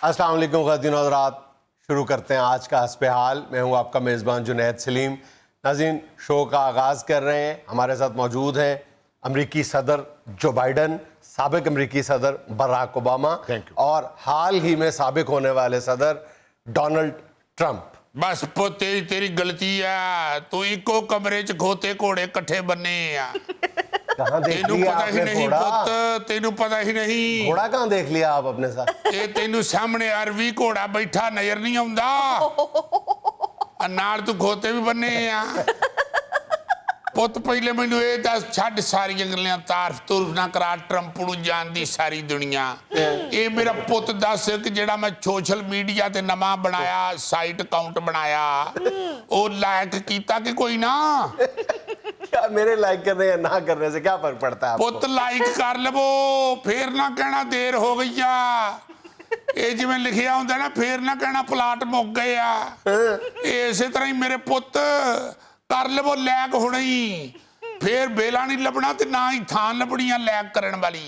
अस्सलाम वालेकुम ख़वातीन और हज़रात, शुरू करते हैं आज का हस्ब हाल। मैं हूं आपका मेज़बान जुनैद सलीम। नाज़रीन, शो का आगाज़ कर रहे हैं। हमारे साथ मौजूद हैं अमरीकी सदर जो बाइडन, साबिक अमरीकी सदर बराक ओबामा और हाल ही में साबिक होने वाले सदर डोनाल्ड ट्रंप। बस पोते तेरी गलती है, तू इको कमरे च खोते घोड़े कट्ठे बन्ने आ। कहाँ देख तेनू लिया पता ही आपने नहीं घोड़ा? पुत्त, तेनू पता ही नहीं। घोड़ा कहाँ देख लिया आप अपने साथ? ये तेनू सामने अरवी घोड़ा बैठा नजर नहीं आउंदा, नाल तू खोते भी बन्ने आ। पुत्त पहले मैनू ये दस, छड्ड सारियां गल्लां, तारफ तुरफ ना करा, ट्रंप नू जानदी सारी दुनिया। ये मेरा पुत्त दस कि जेड़ा मैं सोशल मीडिया ते नवा बनाया साइट अकाउंट बनाया, वो लाइक कीता कि कोई ना? क्या मेरे लाइक करने या ना करने से क्या फर्क पड़ता है आपको? पुत्त लाइक कर लवो, फिर ना कहना देर हो गई आ। ये जिवें लिखिया हुंदा ना, फिर ना कहना प्लाट मुक गए आ। इसे तरह ही मेरे पुत्त कर लवो लैक हुणे ही, फिर बेला नहीं लभना ते ना ही थान लभणियां लैक करन वाली।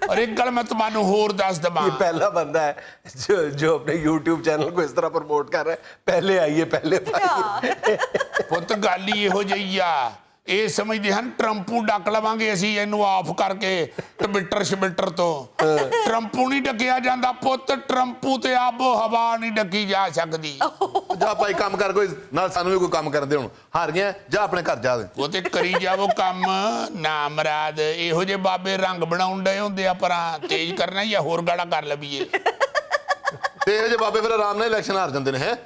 और एक गल मैं तुहानू होर दस दवां, ये पहला बंदा है जो अपने YouTube चैनल को इस तरह प्रमोट कर रहा है। पहले आइए, पहले पाइए। पुत्त गल ही इहो जही आ। ਇਹ ਸਮਝਦੇ ਹਨ ਟਰੰਪੂ ਡੱਕ ਲਵਾਂਗੇ ਅਸੀਂ ਇਹਨੂੰ ਆਫ ਕਰਕੇ ਟਵਿੱਟਰ ਸ਼ਬਿੱਟਰ ਤੋਂ। ਟਰੰਪੂ ਨਹੀਂ ਡੱਕਿਆ ਜਾਂਦਾ ਪੁੱਤ, ਟਰੰਪੂ ਤੇ ਆਬੋ ਹਵਾ ਨਹੀਂ ਡੱਕੀ ਜਾ ਸਕਦੀ। ਜਾ ਭਾਈ ਕੰਮ ਕਰ, ਕੋਈ ਨਾਲ ਸਾਨੂੰ ਵੀ ਕੋਈ ਕੰਮ ਕਰਨ ਦੇ। ਹੁਣ ਹਾਰ ਗਿਆ, ਜਾ ਆਪਣੇ ਘਰ ਜਾ। ਉਹ ਤੇ ਕਰੀ ਜਾਵੋ ਕੰਮ ਨਾ ਮਰਾਦ। ਇਹੋ ਜਿਹੇ ਬਾਬੇ ਰੰਗ ਬਣਾਉਣ ਡਏ ਹੁੰਦੇ ਆ, ਪਰਾਂ ਤੇਜ਼ ਕਰਨਾ ਜਾਂ ਹੋਰ ਗਾੜਾ ਕਰ ਲਵੀਏ। ਤੇ ਇਹੋ ਜਿਹੇ ਬਾਬੇ ਫਿਰ ਆਰਾਮ ਨਾਲ ਇਲੈਕਸ਼ਨ ਹਾਰ ਜਾਂਦੇ ਨੇ। ਹੈ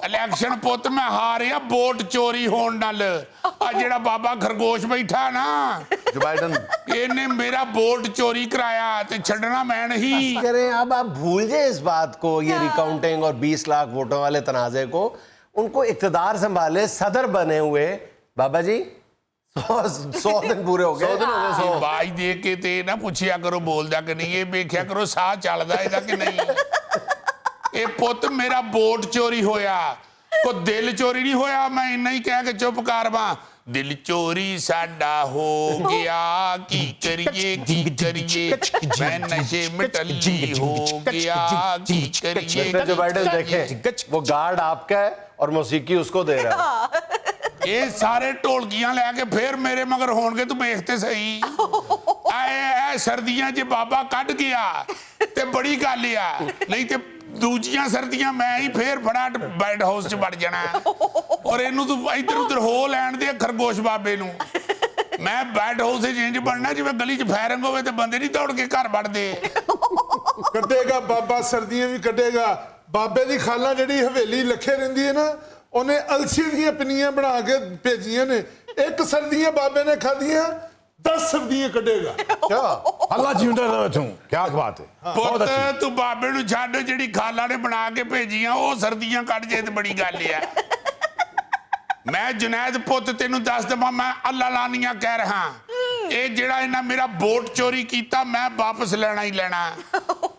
ਇਲੈਕਸ਼ਨ ਪੁੱਤ ਮੈਂ ਹਾਰਿਆ ਵੋਟ ਚੋਰੀ ਹੋਣ ਨਾਲ। ਆ ਜਿਹੜਾ ਬਾਬਾ ਖਰਗੋਸ਼ ਬੈਠਾ ਨਾ, जो बाइडन, ਇਹਨੇ ਮੇਰਾ वोट चोरी कराया ਤੇ ਛੱਡਣਾ मैं नहीं। करें अब आप भूल जाए इस बात को, ये रिकाउंटिंग और 20 लाख वोटों वाले तनाजे को। उनको इक्तदार संभाले, सदर बने हुए बाबा जी 100 दिन पूरे हो गए। ਆਵਾਜ਼ ਦੇ ਕੇ ਤੇ ਨਾ ਪੁੱਛਿਆ ਕਰੋ ਬੋਲਦਾ ਕਿ ਨਹੀਂ, ਇਹ ਵੇਖਿਆ ਕਰੋ ਸਾਹ ਚੱਲਦਾ ਇਹਦਾ ਕਿ ਨਹੀਂ। ਇਹ ਪੁੱਤ ਮੇਰਾ ਵੋਟ ਚੋਰੀ ਹੋਇਆ, ਕੋ ਦਿਲ ਚੋਰੀ ਨਹੀਂ ਹੋਇਆ। ਮੈਂ ਇੰਨਾ ਹੀ ਕਹਿ ਕੇ ਚੁੱਪ ਕਰਵਾਂ, ਦਿਲ ਚੋਰੀ ਸਾਡਾ ਹੋ ਗਿਆ, ਕੀ ਕਰੀਏ ਕੀ ਕਰੀਏ, ਮੈਂ ਨਸ਼ੇ ਮਿਟਲੀ ਹੋ ਗਿਆ, ਕੀ ਕਰੀਏ। मिस्टर जो बाइडन देखें, वो गार्ड आपका है और मौसीकी उसको दे रहा है। ਇਹ ਸਾਰੇ ਢੋਲਕੀਆਂ ਲੈ ਕੇ ਫੇਰ ਮੇਰੇ ਮਗਰ ਹੋਣਗੇ, ਤੂੰ ਵੇਖ ਤੇ ਸਹੀ। ਐ ਸਰਦੀਆਂ 'ਚ ਬਾਬਾ ਕੱਢ ਗਿਆ ਤੇ ਬੜੀ ਗੱਲ ਆ, ਨਹੀਂ ਤੇ ਦੂਜੀਆਂ ਸਰਦੀਆਂ ਮੈਂ ਹੀ ਫੇਰ ਫੜਾਟ ਵਾਈਟ ਹਾਊਸ 'ਚ ਵੜ ਜਾਣਾ। ਔਰ ਇਹਨੂੰ ਤੂੰ ਇੱਧਰ ਉੱਧਰ ਹੋ ਲੈਣ ਦੇ ਖਰਗੋਸ਼ ਬਾਬੇ ਨੂੰ। ਮੈਂ ਵਾਈਟ ਹਾਊਸ 'ਚ ਇੰਜ ਬਣਨਾ ਜਿਵੇਂ ਗਲੀ 'ਚ ਫਾਇਰਿੰਗ ਹੋਵੇ ਤੇ ਬੰਦੇ ਨਹੀਂ ਦੌੜ ਕੇ ਘਰ ਵੜਦੇ। ਕੱਢੇਗਾ ਬਾਬਾ, ਸਰਦੀਆਂ ਵੀ ਕੱਢੇਗਾ। ਬਾਬੇ ਦੀ ਖਾਲਾ ਜਿਹੜੀ ਹਵੇਲੀ ਲੱਖੇ ਰਹਿੰਦੀ ਹੈ ਨਾ, ਉਹਨੇ ਅਲਸੀ ਦੀਆਂ ਪਿੰਨੀਆਂ ਬਣਾ ਕੇ ਭੇਜੀਆਂ ਨੇ। ਇੱਕ ਸਰਦੀਆਂ ਬਾਬੇ ਨੇ ਖਾਧੀਆਂ, 10 ਸਰਦੀਆਂ ਕੱਢੇਗਾ। क्या अल्लाह जिंदा रहे तू, क्या बात है। बहुत ਪੁੱਤ अच्छी। ਤੂੰ ਬਾਬੇ ਨੂੰ ਛੱਡ, ਜਿਹੜੀ ਖਾਲਾ ਨੇ ਬਣਾ ਕੇ ਭੇਜੀਆਂ ਉਹ ਸਰਦੀਆਂ ਕੱਢ ਜੇ ਤੇ ਬੜੀ ਗੱਲ ਆ। ਮੈਂ ਜੁਨੈਦ ਪੁੱਤ ਤੈਨੂੰ ਦੱਸ ਦਵਾਂ, ਮੈਂ ਅੱਲਾ ਲਾਨੀਆਂ ਕਹਿ ਰਹਾ, ਇਹ ਜਿਹੜਾ ਇਹਨਾਂ ਮੇਰਾ ਵੋਟ ਚੋਰੀ ਕੀਤਾ ਮੈਂ ਵਾਪਸ ਲੈਣਾ ਹੀ ਲੈਣਾ।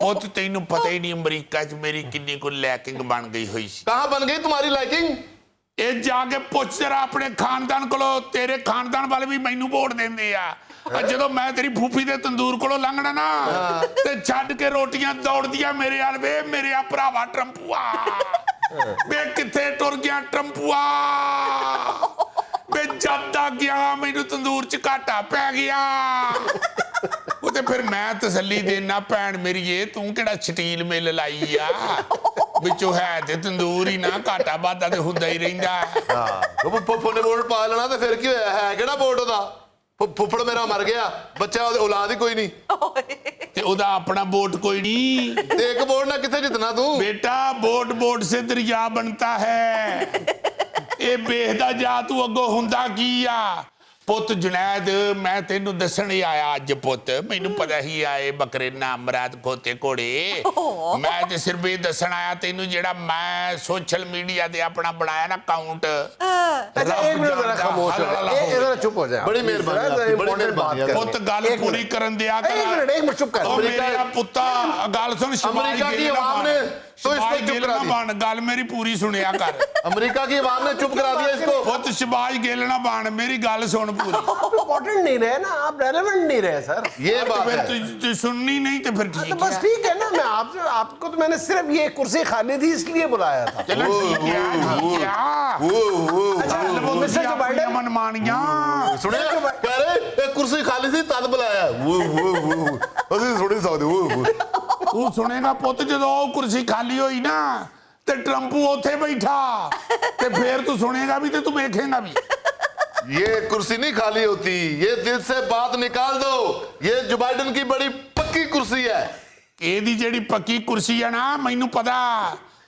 ਪੁੱਤ ਤੈਨੂੰ ਪਤਾ ਹੀ ਨਹੀਂ ਅਮਰੀਕਾ 'ਚ ਮੇਰੀ ਕਿੰਨੀ ਕੁ ਲੈਕਿੰਗ ਬਣ ਗਈ ਹੋਈ ਸੀ। कहाँ बन गई तुम्हारी लाइकिंग? ਇਹ ਜਾ ਕੇ ਪੁੱਛ ਜਰਾ ਆਪਣੇ ਖਾਨਦਾਨ ਕੋਲੋਂ, ਤੇਰੇ ਖਾਨਦਾਨ ਵਾਲੇ ਵੀ ਮੈਨੂੰ ਵੋਟ ਦਿੰਦੇ ਆ। ਜਦੋਂ ਮੈਂ ਤੇਰੀ ਫੂਫੀ ਦੇ ਤੰਦੂਰ ਕੋਲੋਂ ਲੰਘਣਾ ਨਾ ਤੇ ਛੱਡ ਕੇ ਰੋਟੀਆਂ ਦੌੜਦੀਆਂ ਮੇਰੇ ਵੱਲ, ਵੇ ਮੇਰੇ ਆ ਭਰਾਵਾ ਟਰੰਪੂਆ, ਵੇ ਕਿੱਥੇ ਟੁਰ ਗਿਆ ਟਰੰਪੂਆ, ਵੇ ਜਦ ਦਾ ਗਿਆ ਮੈਨੂੰ ਤੰਦੂਰ 'ਚ ਘਾਟਾ ਪੈ ਗਿਆ। ਉਹ ਤੇ ਫਿਰ ਮੈਂ ਤਸੱਲੀ ਦੇਣਾ, ਭੈਣ ਮੇਰੀਏ ਤੂੰ ਕਿਹੜਾ ਸਟੀਲ ਮਿਲ ਲਾਈ ਆ, ਵਿੱਚੋਂ ਹੈ ਤੇ ਤੰਦੂਰ ਹੀ ਨਾ, ਘਾਟਾ ਵਾਧਾ ਤੇ ਹੁੰਦਾ ਹੀ ਰਹਿੰਦਾ। ਹਾਂ ਫੁੱਫੜ ਨੇ ਵੋਟ ਪਾ ਲੈਣਾ ਤੇ ਫਿਰ ਕੀ ਹੋਇਆ? ਹੈ ਕਿਹੜਾ ਵੋਟ ਉਹਦਾ? ਫੁੱਫੜ ਮੇਰਾ ਮਰ ਗਿਆ, ਬੱਚਾ ਉਹਦੇ ਔਲਾਦ ਹੀ ਕੋਈ ਨਹੀਂ, ਤੇ ਉਹਦਾ ਆਪਣਾ ਵੋਟ ਕੋਈ ਨਹੀਂ। ਤੇ ਇੱਕ ਵੋਟ ਨਾਲ ਕਿੱਥੇ ਜਿੱਤਣਾ ਤੂੰ? बेटा वोट वोट से दरिया बनता है। ये बेहदा जा तू अगो हुंदा की आ। पुत जुनैद मैं तेनू दसन ही आया अज पुत, मैनू पता ही आए बकरे नाम रात खोते घोड़े। मैं ते सिर्फ ये दसन आया तेनू जेड़ा मैं सोशल मीडिया ते अपना बनाया ना अकाउंट। अच्छा एक मिनट जरा खामोश हो जाए, जरा चुप हो जाए। बड़ी मेहरबानी आपकी, बड़ी मेहरबानी आपकी। पुत गल पूरी करन दिया कर। एक मिनट चुप कर। ओ मेरा पुत्ता गल सुन, अमेरिका की आवाम ने तो इसको चुप करा दी। बन गल मेरी पूरी सुनिया कर। अमेरिका की आवाम ने चुप करा दिया इसको। पुत शबाज गिल ना बन, मेरी गल सुन पूरी इम्पोर्टेंट नहीं रहे ना, आप रेलेवेंट नहीं रहे सर। ये बात फिर है। तू सुननी नहीं तो फिर तो ठीक बस है। ठीक है ना, मैं आपसे आपको तो मैंने सिर्फ ये कुर्सी खाली थी इसलिए बुलाया था। चलो ठीक है, ठीक है। अच्छा, वो मिस्टर जो बाइडेन, मनमानियां सुने कह रहे एक कुर्सी खाली सी तद बुलाया ਅਸੀਂ ਸੁਣੀ ਸਕਦੇ ਤੂੰ ਸੁਣੇਗਾ ਪੁੱਤ ਜਦੋਂ ਉਹ ਕੁਰਸੀ ਖਾਲੀ ਹੋਈ ਨਾ ਤੇ ਟਰੰਪੂ ਉੱਥੇ ਬੈਠਾ ਤੇ ਫੇਰ ਤੂੰ ਸੁਣੇਗਾ ਵੀ ਤੇ ਤੂੰ ਵੇਖੇਗਾ ਵੀ। ये कुर्सी नहीं खाली होती, ये दिल से बात निकाल दो, ये जो बाइडन की बड़ी पक्की कुर्सी है। ਇਹਦੀ ਜਿਹੜੀ ਪੱਕੀ ਕੁਰਸੀ ਆ ਨਾ, ਮੈਨੂੰ ਪਤਾ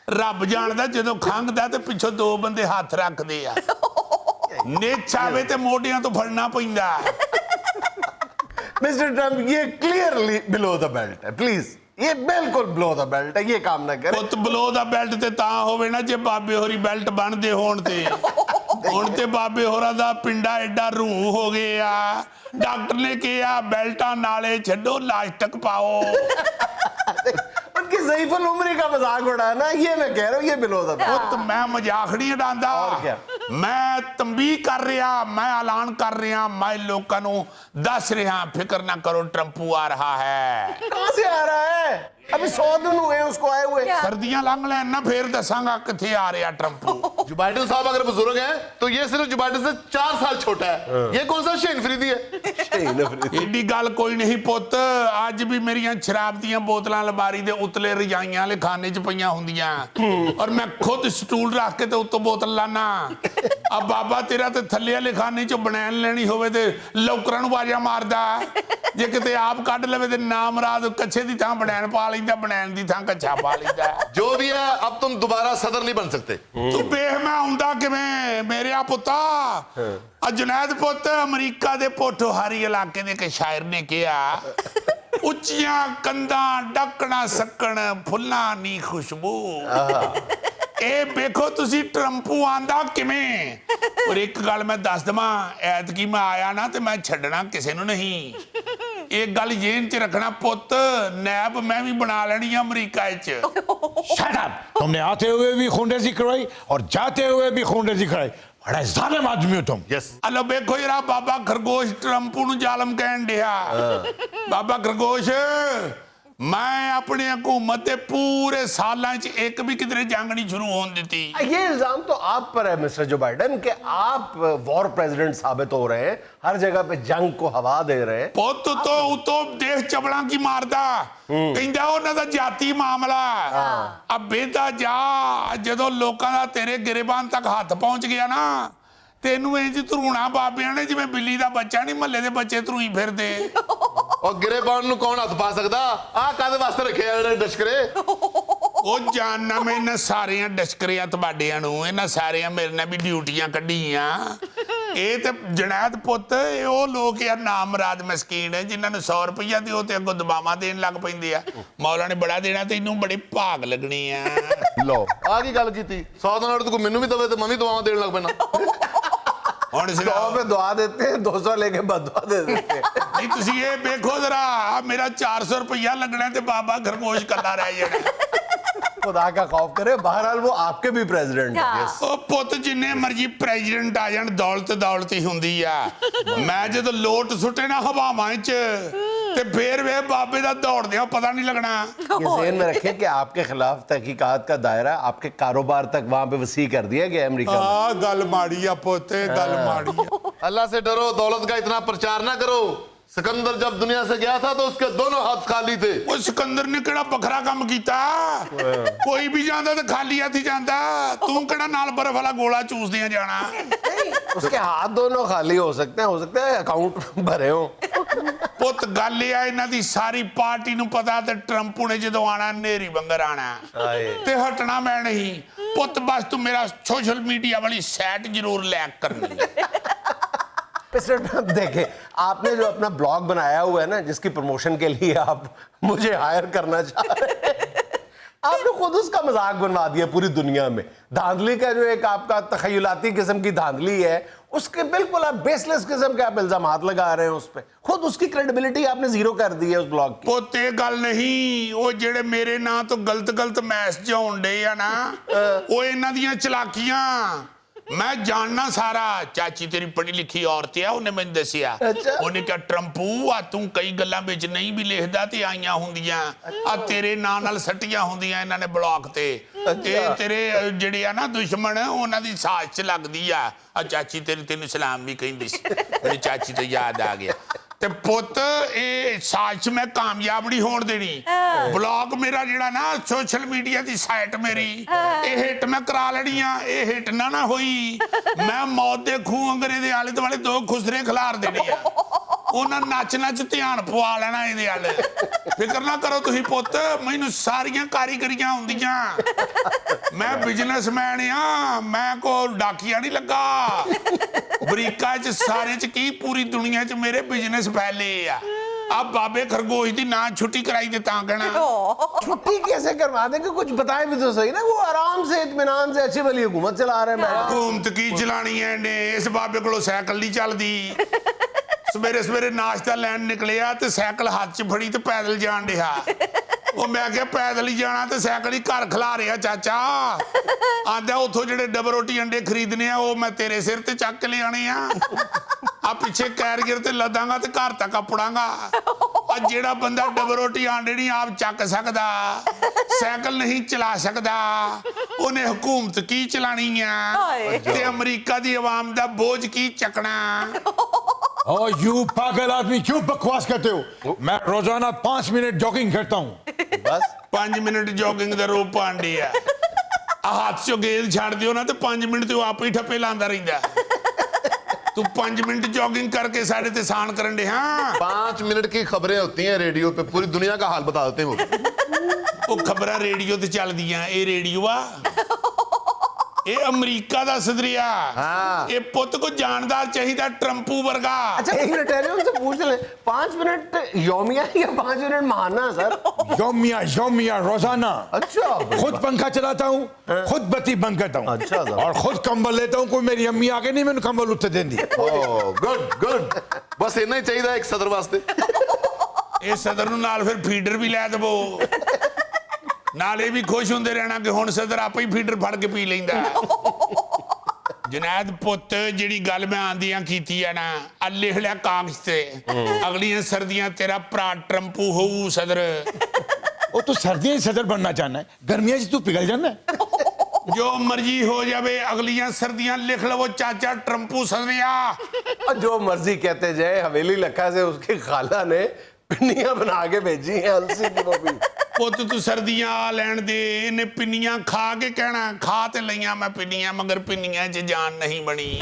ਰੱਬ ਜਾਣਦਾ, ਜਦੋਂ ਖੰਘਦਾ ਤੇ ਪਿੱਛੋਂ ਦੋ ਬੰਦੇ ਹੱਥ ਰੱਖਦੇ ਆ, ਨਿੱਛ ਆਵੇ ਤੇ ਮੋਢਿਆਂ ਤੋਂ ਫੜਨਾ ਪੈਂਦਾ। मिस्टर ट्रम्प, ये क्लियरली बिलो द बेल्ट है, प्लीज ये बिल्कुल बिलो द बेल्ट है, ये काम ना करें। ਪੁੱਤ ਬਲੋ ਦਾ ਬੈਲਟ ਤੇ ਤਾਂ ਹੋਵੇ ਨਾ ਜੇ ਬਾਬੇ ਹੋਰੀ ਬੈਲਟ ਬੰਨਦੇ ਹੋਣ ਤੇ। ਹੁਣ ਤੇ ਬਾਬੇ ਹੋਰਾਂ ਦਾ ਪਿੰਡਾ ਐਡਾ ਰੂ ਹੋ ਗਿਆ, ਡਾਕਟਰ ਨੇ ਕਿਹਾ ਬੈਲਟਾਂ ਨਾਲੇ ਛੱਡੋ, ਲਾਸਟਿਕ ਪਾਓ। उनकी ज़ईफ़ुल उम्री का मजाक उड़ाना, ये मैं कह रहा हूँ, ये बिलो द बेल्ट। ਪੁੱਤ ਮੈਂ ਮਜ਼ਾਕ ਨਹੀਂ ਉਡਾਉਂਦਾ, और क्या? ਮੈਂ ਤੰਬੀਹ ਕਰ ਰਿਹਾ, ਮੈਂ ਐਲਾਨ ਕਰ ਰਿਹਾ, ਮੈਂ ਲੋਕਾਂ ਨੂੰ ਦੱਸ ਰਿਹਾ, ਫਿਕਰ ਨਾ ਕਰੋ ਟਰੰਪੂ ਆ ਰਹਾ ਹੈ। कहाँ से आ रहा है? अभी 100 दिन हुए उसको आए हुए। ਸਰਦੀਆਂ ਲੰਘ ਲੈਣ ਨਾ ਫੇਰ ਦੱਸਾਂਗਾ ਕਿੱਥੇ ਆ ਰਿਹਾ ਟਰੰਪੂ। जो बाइडन साहब अगर बुजुर्ग हैं तो ये सिर्फ जो बाइडन से 4 साल छोटा है। ये कौन सा शेन फरीदी है? ਏਡੀ ਗੱਲ ਕੋਈ ਨਹੀਂ ਪੁੱਤ, ਅੱਜ ਵੀ ਮੇਰੀਆਂ ਸ਼ਰਾਬ ਦੀਆਂ ਬੋਤਲਾਂ ਅਲਮਾਰੀ ਦੇ ਉਤਲੇ ਰਜਾਈਆਂ ਵਾਲੇ ਖਾਨੇ 'ਚ ਪਈਆਂ ਹੁੰਦੀਆਂ, ਔਰ ਮੈਂ ਖੁਦ ਸਟੂਲ ਰੱਖ ਕੇ ਤੇ ਉੱਤੋਂ ਬੋਤਲ ਲਾਣਾ। ਆ ਬਾਬਾ ਤੇਰਾ ਤੇ ਥੱਲੇ ਵਾਲੇ ਖਾਨੇ 'ਚੋਂ ਬਣੈਣ ਲੈਣੀ ਹੋਵੇ ਤੇ ਲੌਕਰਾਂ ਨੂੰ ਆਵਾਜ਼ਾਂ ਮਾਰਦਾ, ਜੇ ਕਿਤੇ ਆਪ ਕੱਢ ਲਵੇ ਤੇ ਨਾਮ ਰਾਤ ਕੱਛੇ ਦੀ ਥਾਂ ਬਣੈਣ ਪਾ ਲੈਂਦਾ, ਬਣੈਣ ਦੀ ਥਾਂ ਕੱਛਾ ਪਾ ਲੈਂਦਾ। जो भी है अब तुम दोबारा सदर नहीं बन सकते। ਤੂੰ ਵੇਖ ਮੈਂ ਆਉਂਦਾ ਕਿਵੇਂ ਮੇਰਿਆ ਪੁੱਤਾ। ਆ ਜੁਨੈਦ ਪੁੱਤ, ਅਮਰੀਕਾ ਦੇ ਪੋਠੋਹਾਰੀ ਇਲਾਕੇ ਦੇ ਇੱਕ ਸ਼ਾਇਰ ਨੇ ਕਿਹਾ, ਉੱਚੀਆਂ ਕੰਧਾਂ ਡੱਕਣਾ ਸਕਣ, ਫੁੱਲਾਂ ਨੀ ਖੁਸ਼ਬੂ। ਇਹ ਵੇਖੋ ਤੁਸੀਂ ਟਰੰਪੂ ਆਂਦਾ ਕਿਵੇਂ। ਔਰ ਇੱਕ ਗੱਲ ਮੈਂ ਦੱਸ ਦਵਾਂ, ਐਤਕੀ ਮੈਂ ਆਇਆ ਨਾ ਤੇ ਮੈਂ ਛੱਡਣਾ ਕਿਸੇ ਨੂੰ ਨਹੀਂ। ਇਹ ਗੱਲ ਜੇਨ 'ਚ ਰੱਖਣਾ ਪੁੱਤ, ਨੈਬ ਮੈਂ ਵੀ ਬਣਾ ਲੈਣੀ ਆ ਅਮਰੀਕਾ 'ਚ। Shut up! तुमने आते हुए भी खूनरेजी कराई और जाते हुए भी खूनरेजी कराई। बड़ा जालिम आदमी हो तुम। यस ਹਲੋ ਵੇਖੋ ਯਾਰਾ, ਬਾਬਾ ਖਰਗੋਸ਼ ਟਰੰਪੂ ਨੂੰ ਜ਼ਾਲਮ ਕਹਿਣ ਡਿਆ। ਬਾਬਾ ਖਰਗੋਸ਼, ਮੈਂ ਆਪਣੇ ਹਕੂਮਤ ਦੇ ਪੂਰੇ ਸਾਲਾਂ 'ਚ ਇੱਕ ਵੀ ਕਿਧਰੇ ਜੰਗ ਨਹੀਂ ਸ਼ੁਰੂ ਹੋਣ ਦਿੱਤੀ। ये इल्जाम तो आप पर है मिस्टर जो बाइडेन कि आप वॉर प्रेसिडेंट साबित हो रहे हैं, हर जगह पे जंग को हवा दे रहे हैं। ਪੁੱਤ ਤੋਂ ਉਤੋਂ ਦੇਸ਼ ਚਬਲਾਂ ਕੀ ਮਾਰਦਾ, ਕਹਿੰਦਾ ਉਹਨਾਂ ਦਾ ਜਾਤੀ ਮਾਮਲਾ। ਆ ਬੇਦਾ ਜਾ, ਜਦੋਂ ਲੋਕਾਂ ਦਾ ਤੇਰੇ ਗਿਰਬਾਨ ਤੱਕ ਹੱਥ ਪਹੁੰਚ ਗਿਆ ਨਾ, ਤੈਨੂੰ ਇੰਜ ਧਰੂਣਾ ਬਾਬਿਆਂ ਨੇ ਜਿਵੇਂ ਬਿੱਲੀ ਦਾ ਬੱਚਾ ਨਹੀਂ, ਮਹੱਲੇ ਦੇ ਬੱਚੇ ਧਰੂਈ ਫਿਰਦੇ। और गिरेबान ਨੂੰ ਕੌਣ ਹੱਥ ਪਾ ਸਕਦਾ? ਆ ਕਾਦੇ ਵਾਸਤੇ ਰੱਖੇ ਆ ਜਿਹੜੇ ਡਸ਼ਕਰੇ? ਉਹ ਜਾਨਣਾ ਮੈਂ ਇਹਨਾਂ ਸਾਰਿਆਂ ਡਸ਼ਕਰਿਆਂ ਤੁਹਾਡਿਆਂ ਨੂੰ, ਇਹਨਾਂ ਸਾਰਿਆਂ ਮੇਰੇ ਨਾਲ ਵੀ ਡਿਊਟੀਆਂ ਕੱਢੀਆਂ। ਇਹ ਤੇ ਜੁਨੈਦ ਪੁੱਤ, ਇਹ ਉਹ ਲੋਕ ਯਾਰ ਨਾਮਰਾਦ ਮਸਕੀਨ ਹੈ ਜਿਨ੍ਹਾਂ ਨੂੰ 100 ਰੁਪਈਆ ਦਿਓ ਤੇ ਅੱਗੋਂ ਦਬਾਵਾਂ ਦੇਣ ਲੱਗ ਪੈਂਦੇ ਆ। ਮੌਲਾ ਨੇ ਬੜਾ ਦੇਣਾ, ਤੈਨੂੰ ਬੜੇ ਭਾਗ ਲੱਗਣੇ ਆ। ਲਓ ਆ ਕੀ ਗੱਲ ਕੀਤੀ? 100 ਦਾ ਨੋਟ ਤੂੰ ਮੈਨੂੰ ਵੀ ਦਵੇ ਤੇ ਮੈਂ ਵੀ ਦਵਾਵਾਂ ਦੇਣ ਲੱਗ ਪੈਣਾ। ਹੁਣ 100 पे दुआ देते हैं, 200 लेके बदुआ दे देते हैं। ਨਹੀਂ ਤੁਸੀਂ ਇਹ ਵੇਖੋ ਜ਼ਰਾ, ਮੇਰਾ 400 ਰੁਪਈਆ ਲੱਗਣਾ ਤੇ ਬਾਬਾ ਖਰਗੋਸ਼ ਕੱਲਾ ਰਹਿ ਜਾਣਾ। खुदा का खौफ करे, बहरहाल वो आपके भी प्रेसिडेंट हैं। ਉਹ ਪੁੱਤ ਜਿੰਨੇ ਮਰਜੀ ਪ੍ਰੈਜ਼ੀਡੈਂਟ ਆ ਜਾਣ, ਦੌਲਤ ਦੌਲਤ ਹੀ ਹੁੰਦੀ ਆ। ਮੈਂ ਜਦੋਂ ਲੋਟ ਸੁੱਟੇ ਨਾ ਹਵਾਵਾਂ 'ਚ ਤੇ ਫੇਰ ਵੇ ਬਾਬੇ ਦਾ ਦੌੜਦਿਆਂ ਪਤਾ ਨਹੀਂ ਲੱਗਣਾ। ये ज़हन में रखें कि आपके खिलाफ तहकीकात का दायरा आपके कारोबार तक वहां पे वसी कर दिया गया अमेरिका में। ਆ ਗੱਲ ਮਾੜੀ ਆ ਪੁੱਤ, ਇਹ ਗੱਲ ਮਾੜੀ ਆ। अल्लाह से डरो, दौलत का इतना प्रचार ना करो। सिकंदर जब दुनिया से गया था तो उसके दोनों हाथ खाली थे। ਉਹ ਸਿਕੰਦਰ ਨੇ ਕਿਹੜਾ ਵੱਖਰਾ ਕੰਮ ਕੀਤਾ? ਕੋਈ ਵੀ ਜਾਂਦਾ ਤੇ ਖਾਲੀ ਹੱਥ ਹੀ ਜਾਂਦਾ। ਤੂੰ ਕਿਹੜਾ ਨਾਲ ਬਰਫ਼ ਵਾਲਾ ਗੋਲਾ ਚੂਸਦਿਆਂ ਜਾਣਾ? उसके हाथ दोनों खाली हो सकते हैं अकाउंट भरे हो। ਪੁੱਤ ਗੱਲ ਇਹ ਆ, ਇਹਨਾਂ ਦੀ ਸਾਰੀ ਪਾਰਟੀ ਨੂੰ ਪਤਾ ਤੇ ਟਰੰਪੂ ਨੇ ਜਦੋਂ ਆਣਾ ਨੇਰੀ ਬੰਗਰ ਆਣਾ ਤੇ ਹਟਣਾ ਮੈਂ ਨਹੀਂ। ਪੁੱਤ ਬਸ ਤੂੰ ਮੇਰਾ ਸੋਸ਼ਲ ਮੀਡੀਆ ਵਾਲੀ ਸਾਈਟ ਜ਼ਰੂਰ ਲਾਈਕ ਕਰਨੀ। मिस्टर ट्रम्प, देखें, आपने जो अपना ब्लॉग बनाया हुआ है ना, जिसकी प्रमोशन के लिए आप मुझे हायर करना चाह रहे हैं, आपने खुद उसका मजाक बनवा दिया पूरी दुनिया में। धांधली का जो एक आपका तखयलाती किस्म की धांधली है, उसके बिल्कुल आप बेसलेस किस्म के आप इल्जामात लगा रहे हैं उस पर। खुद उसकी क्रेडिबिलिटी आपने जीरो कर दी है उस ब्लॉग की। ਪੁੱਤ ਇਹ ਗੱਲ ਨਹੀਂ, ਉਹ ਜਿਹੜੇ ਮੇਰੇ ਨਾਂ ਤੋਂ ਗਲਤ ਮੈਸੇਜ ਆਉਂਦੇ ਆ ਨਾ, ਉਹ ਇਹਨਾਂ ਦੀਆਂ ਚਲਾਕੀਆਂ। मैं जानना सारा। चाची तेरी पढ़ी लिखी औरत है, उन्हें मैंने दसिया। उन्हें कहा ट्रंपू आ तू कई गल्लां विच नहीं भी लिखदा ते आईयां हुंदियां आ तेरे नां नाल सट्टियां हुंदियां इन्हां ने ब्लॉक ते तेरे ਜਿਹੜੇ ਆ ਨਾ ਦੁਸ਼ਮਣ ਉਹਨਾਂ ਦੀ ਸਾਜ਼ਿਸ਼ ਚ ਲੱਗਦੀ ਆ। ਚਾਚੀ ਤੈਨੂੰ ਸਲਾਮ ਵੀ ਕਹਿੰਦੀ ਸੀ। ਮੇਰੀ ਚਾਚੀ ਤੋਂ ਯਾਦ ਆ ਗਿਆ। ਤੇ ਪੁੱਤ ਇਹ ਸਾਜ਼ਿਸ਼ ਮੈਂ ਕਾਮਯਾਬ ਨਹੀਂ ਹੋਣ ਦੇਣੀ। ਬਲੌਗ ਮੇਰਾ ਜਿਹੜਾ ਨਾ ਸੋਸ਼ਲ ਮੀਡੀਆ ਦੀ ਸਾਈਟ ਮੇਰੀ ਇਹ ਹਿੱਟ ਮੈਂ ਕਰਾ ਲੈਣੀ ਆ। ਇਹ ਹਿੱਟ ਨਾ ਹੋਈ ਮੈਂ ਮੌਤ ਦੇ ਖੂਹ ਅੰਗਰੇ ਦੇ ਆਲੇ ਦੁਆਲੇ 2 ਖੁਸਰੇ ਖਿਲਾਰ ਦੇਣੇ ਆ। ਉਹਨਾਂ ਨੱਚ ਧਿਆਨ ਪਵਾ ਲੈਣਾ ਇਹਦੇ ਵੱਲ। ਫਿਕਰ ਨਾ ਕਰੋ ਤੁਸੀਂ ਪੁੱਤ, ਮੈਨੂੰ ਸਾਰੀਆਂ ਕਾਰੀਗਰੀਆਂ ਹੁੰਦੀਆਂ। ਮੈਂ ਬਿਜ਼ਨਸਮੈਨ ਆ, ਮੈਂ ਕੋ ਡਾਕੀਆ ਨਹੀਂ ਲੱਗਾ। ਅਮਰੀਕਾ 'ਚ ਸਾਰੇ 'ਚ ਕੀ ਪੂਰੀ ਦੁਨੀਆ 'ਚ ਮੇਰੇ ਬਿਜ਼ਨਸ फैले अब बाबे खरगोश की ना छुट्टी कराई दे कहना। छुट्टी कैसे करवा देंगे, कुछ बताए भी तो सही ना। वो आराम से इत्मीनान से अच्छी भली हुकूमत चला रहे हैं। हुकूमत की चलानी है ने, इस बाबे को साइकिल नहीं चलती। सवेरे सवेरे नाश्ता लैन निकले ते साइकिल हाथ च फड़ी ते पैदल जान दिया। वो मैं क्या पैदल ही जाना ते साइकिल ही घर खिला रहा चाचा। आंदा उथों जेडे डबल रोटी अंडे खरीदने वो मैं तेरे सिर ते चक के ले आने आ पिछे कैरियर ते लदांगा ते घर तक अपड़ांगा। जेड़ा बंदा डबल रोटी आंडे नहीं आप चक सकदा, साइकिल नहीं चला सकदा, उन्हें हुकूमत की चलानी है ते अमरीका दी अवाम दा बोझ की चकना। और यू पागल आदमी क्यों बकवास करते हो? मैं रोजाना 5 मिनट जॉगिंग करता हूँ। बस 5 मिनट जॉगिंग दा रोप पांडे आ। हाथ चो गेंद छाड़ दियो ना तो 5 मिनट तो आप ही ठप्पे लांदा रहिंदा। तू 5 मिनट जॉगिंग करके साढ़े ते सान करन दे। हाँ 5 मिनट की खबरें होती हैं रेडियो पे, पूरी दुनिया का हाल बता देते हैं वो खबर रेडियो ते चल दियां। ये रेडियो आ ये अमरीका दा सदरिया। हाँ। ये पुत को जानदार चाहिए ट्रंपू वर्गा। अच्छा एक मिनट ठहरे, उनसे पूछ ले 5 मिनट यौमिया या 5 मिनट महाना सर? यौमिया रोजाना। अच्छा खुद पंखा चलाता हूँ, खुद बत्ती बंद करता हूँ, अच्छा, और खुद कंबल लेता हूँ। कोई मेरी अम्मी आके नहीं मैंने कंबल उत्ते देंदी। गुड गुड बस इतना ही चाहिए एक सदर वास्ते। ये सदर नूं नाल फिर फीडर भी लै दवो, नाले भी खुश होंदे रहना कि हुण सदर आपे ही फीडर फड़ के पी लैंदा। जुनैद पुत जिहड़ी गल मैं आंदियां कीती है ना आ लिख लिया कागज ते। अगलियां सर्दियां तेरा भरा ट्रंपू होऊ सदर। वो तू सर्दियों में सदर बनना चाहना है, गर्मियों से तू पिघल जाना है। जो मर्जी हो जावे अगलियां सर्दियां लिख लो चाचा ट्रंपू सदरिया। और जो मर्जी कहते जाए, हवेली लखा से उसकी खाला ने पिन्नियां बना के भेजी हैं अलसी की। वो भी पुत तू सर्दियां आ लैन दे। इन्हें पिन्नियां खा के कहना खा ते लईयां मैं पिन्नियां, मगर पिन्नियां च जान नहीं बनी।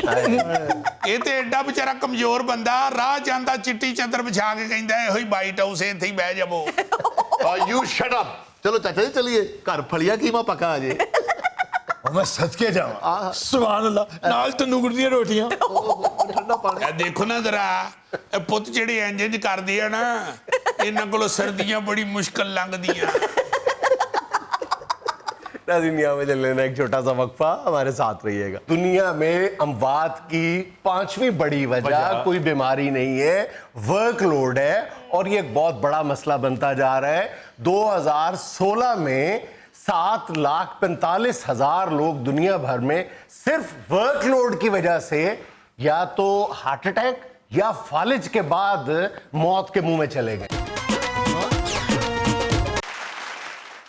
ये ते एडा बेचारा कमजोर बंदा राह जांदा चिट्टी चादर बिछा के कहंदा है होई वाइट हाउस इत्थे ही बह जावो। You shut up. चलो चाचा जी चलिए, घर फलिया कीमा पका आ जे। मैं सदके जाऊँ। सुभान अल्लाह। नाल तंदूर दी रोटियां। ठंडा पानी। ए देखो ना जरा ए पुत जेड़े इंज करदे आ ना इन्हां कोलों सर्दियां बड़ी मुश्किल लंघदियां। दुनिया में चल लेना एक छोटा सा वक्फा, हमारे साथ रहिएगा। दुनिया में अमवात की 5वीं बड़ी वजह कोई बीमारी नहीं है, वर्कलोड है। और ये एक बहुत बड़ा मसला बनता जा रहा है। 2016 में 7,45,000 लोग दुनिया भर में सिर्फ वर्कलोड की वजह से या तो हार्ट अटैक या फालिज के बाद मौत के मुंह में चले गए।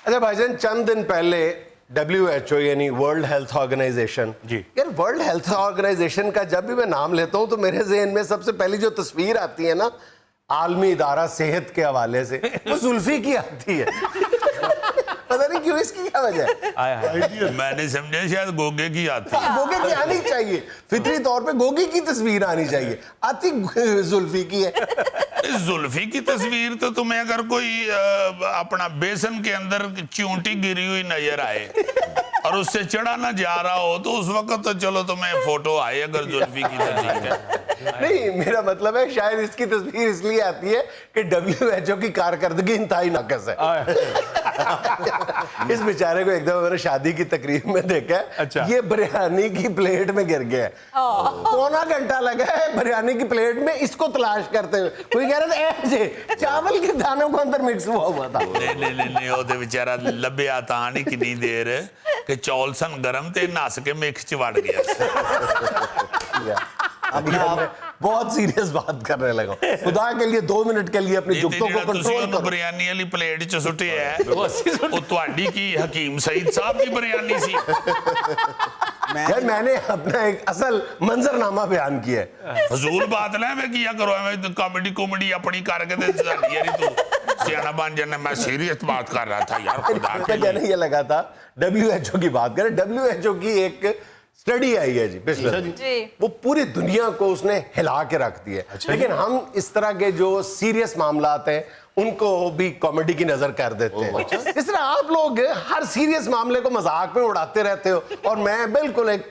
अच्छा भाईजान, चंद दिन पहले WHO यानी वर्ल्ड हेल्थ ऑर्गेनाइजेशन जी, यार वर्ल्ड हेल्थ ऑर्गेनाइजेशन का जब भी मैं नाम लेता हूं तो मेरे ज़हन में सबसे पहली जो तस्वीर आती है ना आलमी इदारा सेहत के हवाले से, वो जुल्फी की आती है। पता नहीं क्यों, इसकी क्या वजह है? मैंने समझा शायद गोगे की आती है। गोगे की आनी चाहिए, फितरी तौर पे गोगे की तस्वीर आनी चाहिए। आती जुल्फी की है। जुल्फी की तस्वीर तो तुम्हें अगर कोई अपना बेसन के अंदर चूंटी गिरी हुई नजर आए और उससे चढ़ा ना जा रहा हो तो उस वक्त तो चलो तुम्हें फोटो आए अगर जुल्फी की तस्वीर है। नहीं, मेरा मतलब है शायद इसकी तस्वीर इसलिए आती है कि WHO की कारकर्दगी इंतहाई नाकस है। इस बेचारे को एकदम मैंने शादी की तकरीब में देखा है। अच्छा। ये बिरयानी की प्लेट में गिर गया है। पौना घंटा लगा है बिरयानी की प्लेट में इसको तलाश करते हुए। कोई कह रहा था ऐसे चावल के दानों को अंदर मिक्स हुआ था। नहीं वो तो बेचारा लभ्या तां नहीं कितनी देर ਕਿ ਚੌਲ ਸਨ ਗਰਮ ਤੇ ਨੱਸ ਕੇ ਮਿੱਖ ਚ ਵੜ ਗਿਆ अभी मैं बहुत सीरियस बात करने लगा हूं। खुदा के लिए 2 मिनट के लिए अपनी जुगतों को कंट्रोल करो। बिरयानी वाली प्लेट च सुटिया है वो ਤੁਹਾਡੀ ਕੀ हकीम सईद साहब की बिरयानी सी यार मैंने अपना एक असल मंजरनामा बयान किया है। फजूल बात ना मैं किया करो मैं कॉमेडी कॉमेडी अपनी करके ते साडी यारी तू सियाना बन जाना मैं सीरियस बात कर रहा था यार खुदा के लिए कहने ये लगा था WHO की बात करें। WHO की एक स्टडी आई है जी पिछले जी। वो पूरी दुनिया को उसने हिला के रख दी है। लेकिन हम इस तरह के जो सीरियस मामलात हैं उनको भी कॉमेडी की नजर कर देते हैं। इस तरह आप लोग हर सीरियस मामले को मजाक में उड़ाते रहते हो और मैं बिल्कुल एक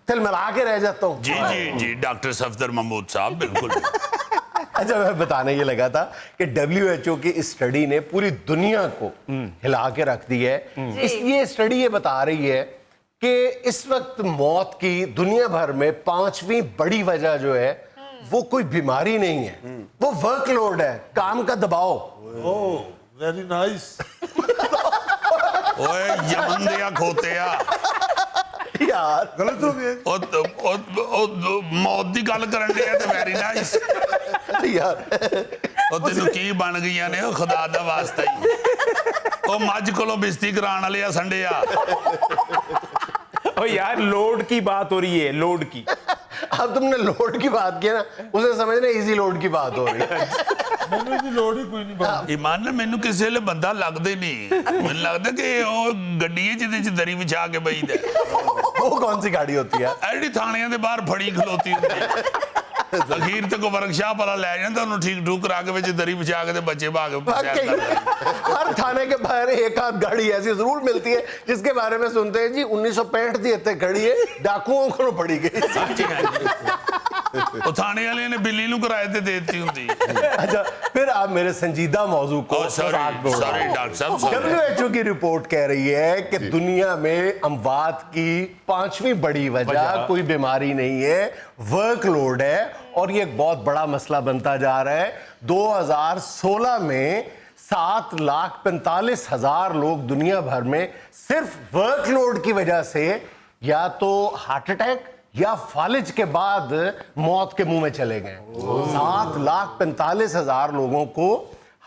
तिलमिला के रह जाता हूँ। जी जी जी डॉक्टर सफदर महमूद साहब बिल्कुल अच्छा मैं बताने ये लगा था कि WHO की इस स्टडी ने पूरी दुनिया को हिला के रख दी है। ये स्टडी ये बता रही है कि इस वक्त मौत की दुनिया भर में 5वीं बड़ी वजह जो है वो कोई बीमारी नहीं है, वो वर्कलोड है, काम का दबाव। Oh very nice. ओए यमन दिया खोतिया यार गलत हो गया। ਉਹ ਮੌਤ ਦੀ ਗੱਲ ਕਰਨ ਦੇ ਤੇ ਵੈਰੀ ਨਾਈਸ यार ਉਹ ਤੈਨੂੰ ਕੀ ਬਣ ਗਈਆਂ ਨੇ ਉਹ ਖੁਦਾ ਦਾ ਵਾਸਤਾ ਹੀ ਉਹ ਮੱਝ ਕੋਲੋਂ ਬਿਸਤੀ ਕਰਾਉਣ ਵਾਲੇ ਆ ਸੰਡੇ ਆ ओ यार लोड की बात हो रही है, लोड की। अब तुमने लोड की बात की ना उसे समझना इजी लोड की बात हो रही है। ਮੈਨੂੰ ਇਹਦੀ ਲੋੜ ਹੀ ਕੋਈ ਨਹੀਂ ਬਾਬਾ। ਇਮਾਨ ਨਾਲ ਮੈਨੂੰ ਕਿਸੇ ਵੇਲੇ ਬੰਦਾ ਲੱਗਦਾ ਹੀ ਨਹੀਂ ਮੈਨੂੰ ਲੱਗਦਾ ਕਿ ਉਹ ਗੱਡੀ ਹੈ ਜਿਹਦੇ ਚ ਦਰੀ ਵਿਛਾ ਕੇ ਬਈਦਾ वो कौन सी गाड़ी होती है? ਇਹ ਜਿਹੜੀ ਥਾਣਿਆਂ ਦੇ ਬਾਹਰ ਫੜੀ ਖਲੋਤੀ ਹੁੰਦੀ ਹੈ ਅਖੀਰ ਤੇ ਕੋ ਵਰਕਸ਼ਾਪ ਵਾਲਾ ਲੈ ਜਾਂਦਾ ਉਹਨੂੰ ਠੀਕ ਠੂਕ ਕਰਾ ਕੇ ਵਿੱਚ ਦਰੀ ਵਿਛਾ ਕੇ ਤੇ ਬੱਚੇ ਭਾਗ वाकई, हर थाने के बाहर एक आध गाड़ी ऐसी जरूर मिलती है जिसके बारे में सुनते हैं जी 1965 की इतने खड़ी है डाकुओं को पड़ी गई। ਉਹ ਥਾਣੇ ਵਾਲੇ ਨੇ ਬਿੱਲੀ ਨੂੰ ਕਿਰਾਏ ਤੇ ਦੇ ਦਿੱਤੀ ਹੁੰਦੀ अच्छा फिर आप मेरे संजीदा मौजू को मजाक में उड़ा रहे सॉरी हैं। डॉक्टर साहब sorry। WHO की रिपोर्ट कह रही है कि दुनिया में अमवात की 5वीं बड़ी वजह कोई बीमारी नहीं है, वर्कलोड है। और ये एक बहुत बड़ा मसला बनता जा रहा है। 2016 में 7,45,000 लोग दुनिया भर में सिर्फ वर्कलोड की वजह से या तो हार्ट अटैक या फालिज के बाद मौत के मुंह में चले गए। 7,45,000 लोगों को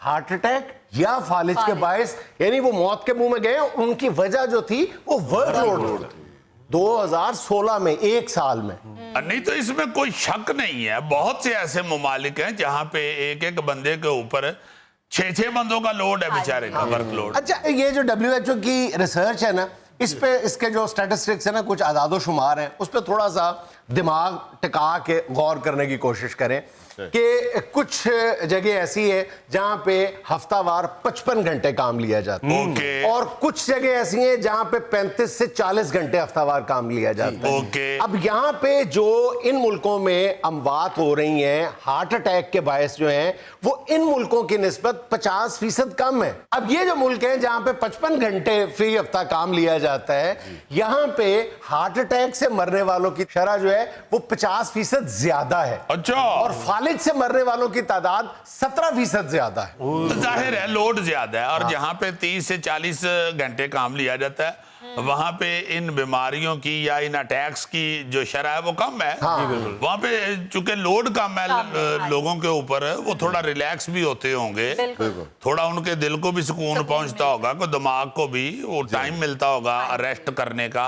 हार्ट अटैक या फालिज के बायस यानी वो मौत के मुंह में गए। उनकी वजह जो थी वो वर्कलोड 2016 में एक साल में। नहीं तो इसमें कोई शक नहीं है बहुत से ऐसे ममालिक हैं जहां पे एक एक बंदे के ऊपर 6-6 बंदों का लोड है बेचारे का वर्कलोड। अच्छा ये जो WHO की रिसर्च है ना इस पे इसके जो स्टैटिस्टिक्स है ना कुछ आदादो शुमार हैं उस पे थोड़ा सा दिमाग टिका के गौर करने की कोशिश करें कि कुछ जगह ऐसी है जहां पे हफ्तावार 55 घंटे काम लिया जाता है ओके। और कुछ जगह ऐसी हैं जहां पे 35 से 40 घंटे हफ्तावार काम लिया जाता है। ओके। अब यहाँ पे जो इन मुल्कों में अमवात हो रही हैं हार्ट अटैक के बायस जो हैं वो इन मुल्कों की निस्बत 50% कम है। अब ये जो मुल्क हैं जहां पे 55 घंटे फी हफ्ता काम लिया जाता है यहाँ पे हार्ट अटैक से मरने वालों की शरह जो है वो 50% ज्यादा है अच्छा और फालिज से मरने वालों की तादाद 17% ज्यादा है। जाहिर है लोड ज्यादा है और जहां पे 30 से 40 घंटे काम लिया जाता है वहां पे इन बीमारियों की या इन अटैक्स की जो शरह है वो कम है। वहां पे चूंकि लोड कम है लोगों के ऊपर वो थोड़ा रिलैक्स भी होते होंगे थोड़ा उनके दिल को भी सुकून पहुंचता होगा को दिमाग को भी वो टाइम मिलता होगा रेस्ट करने का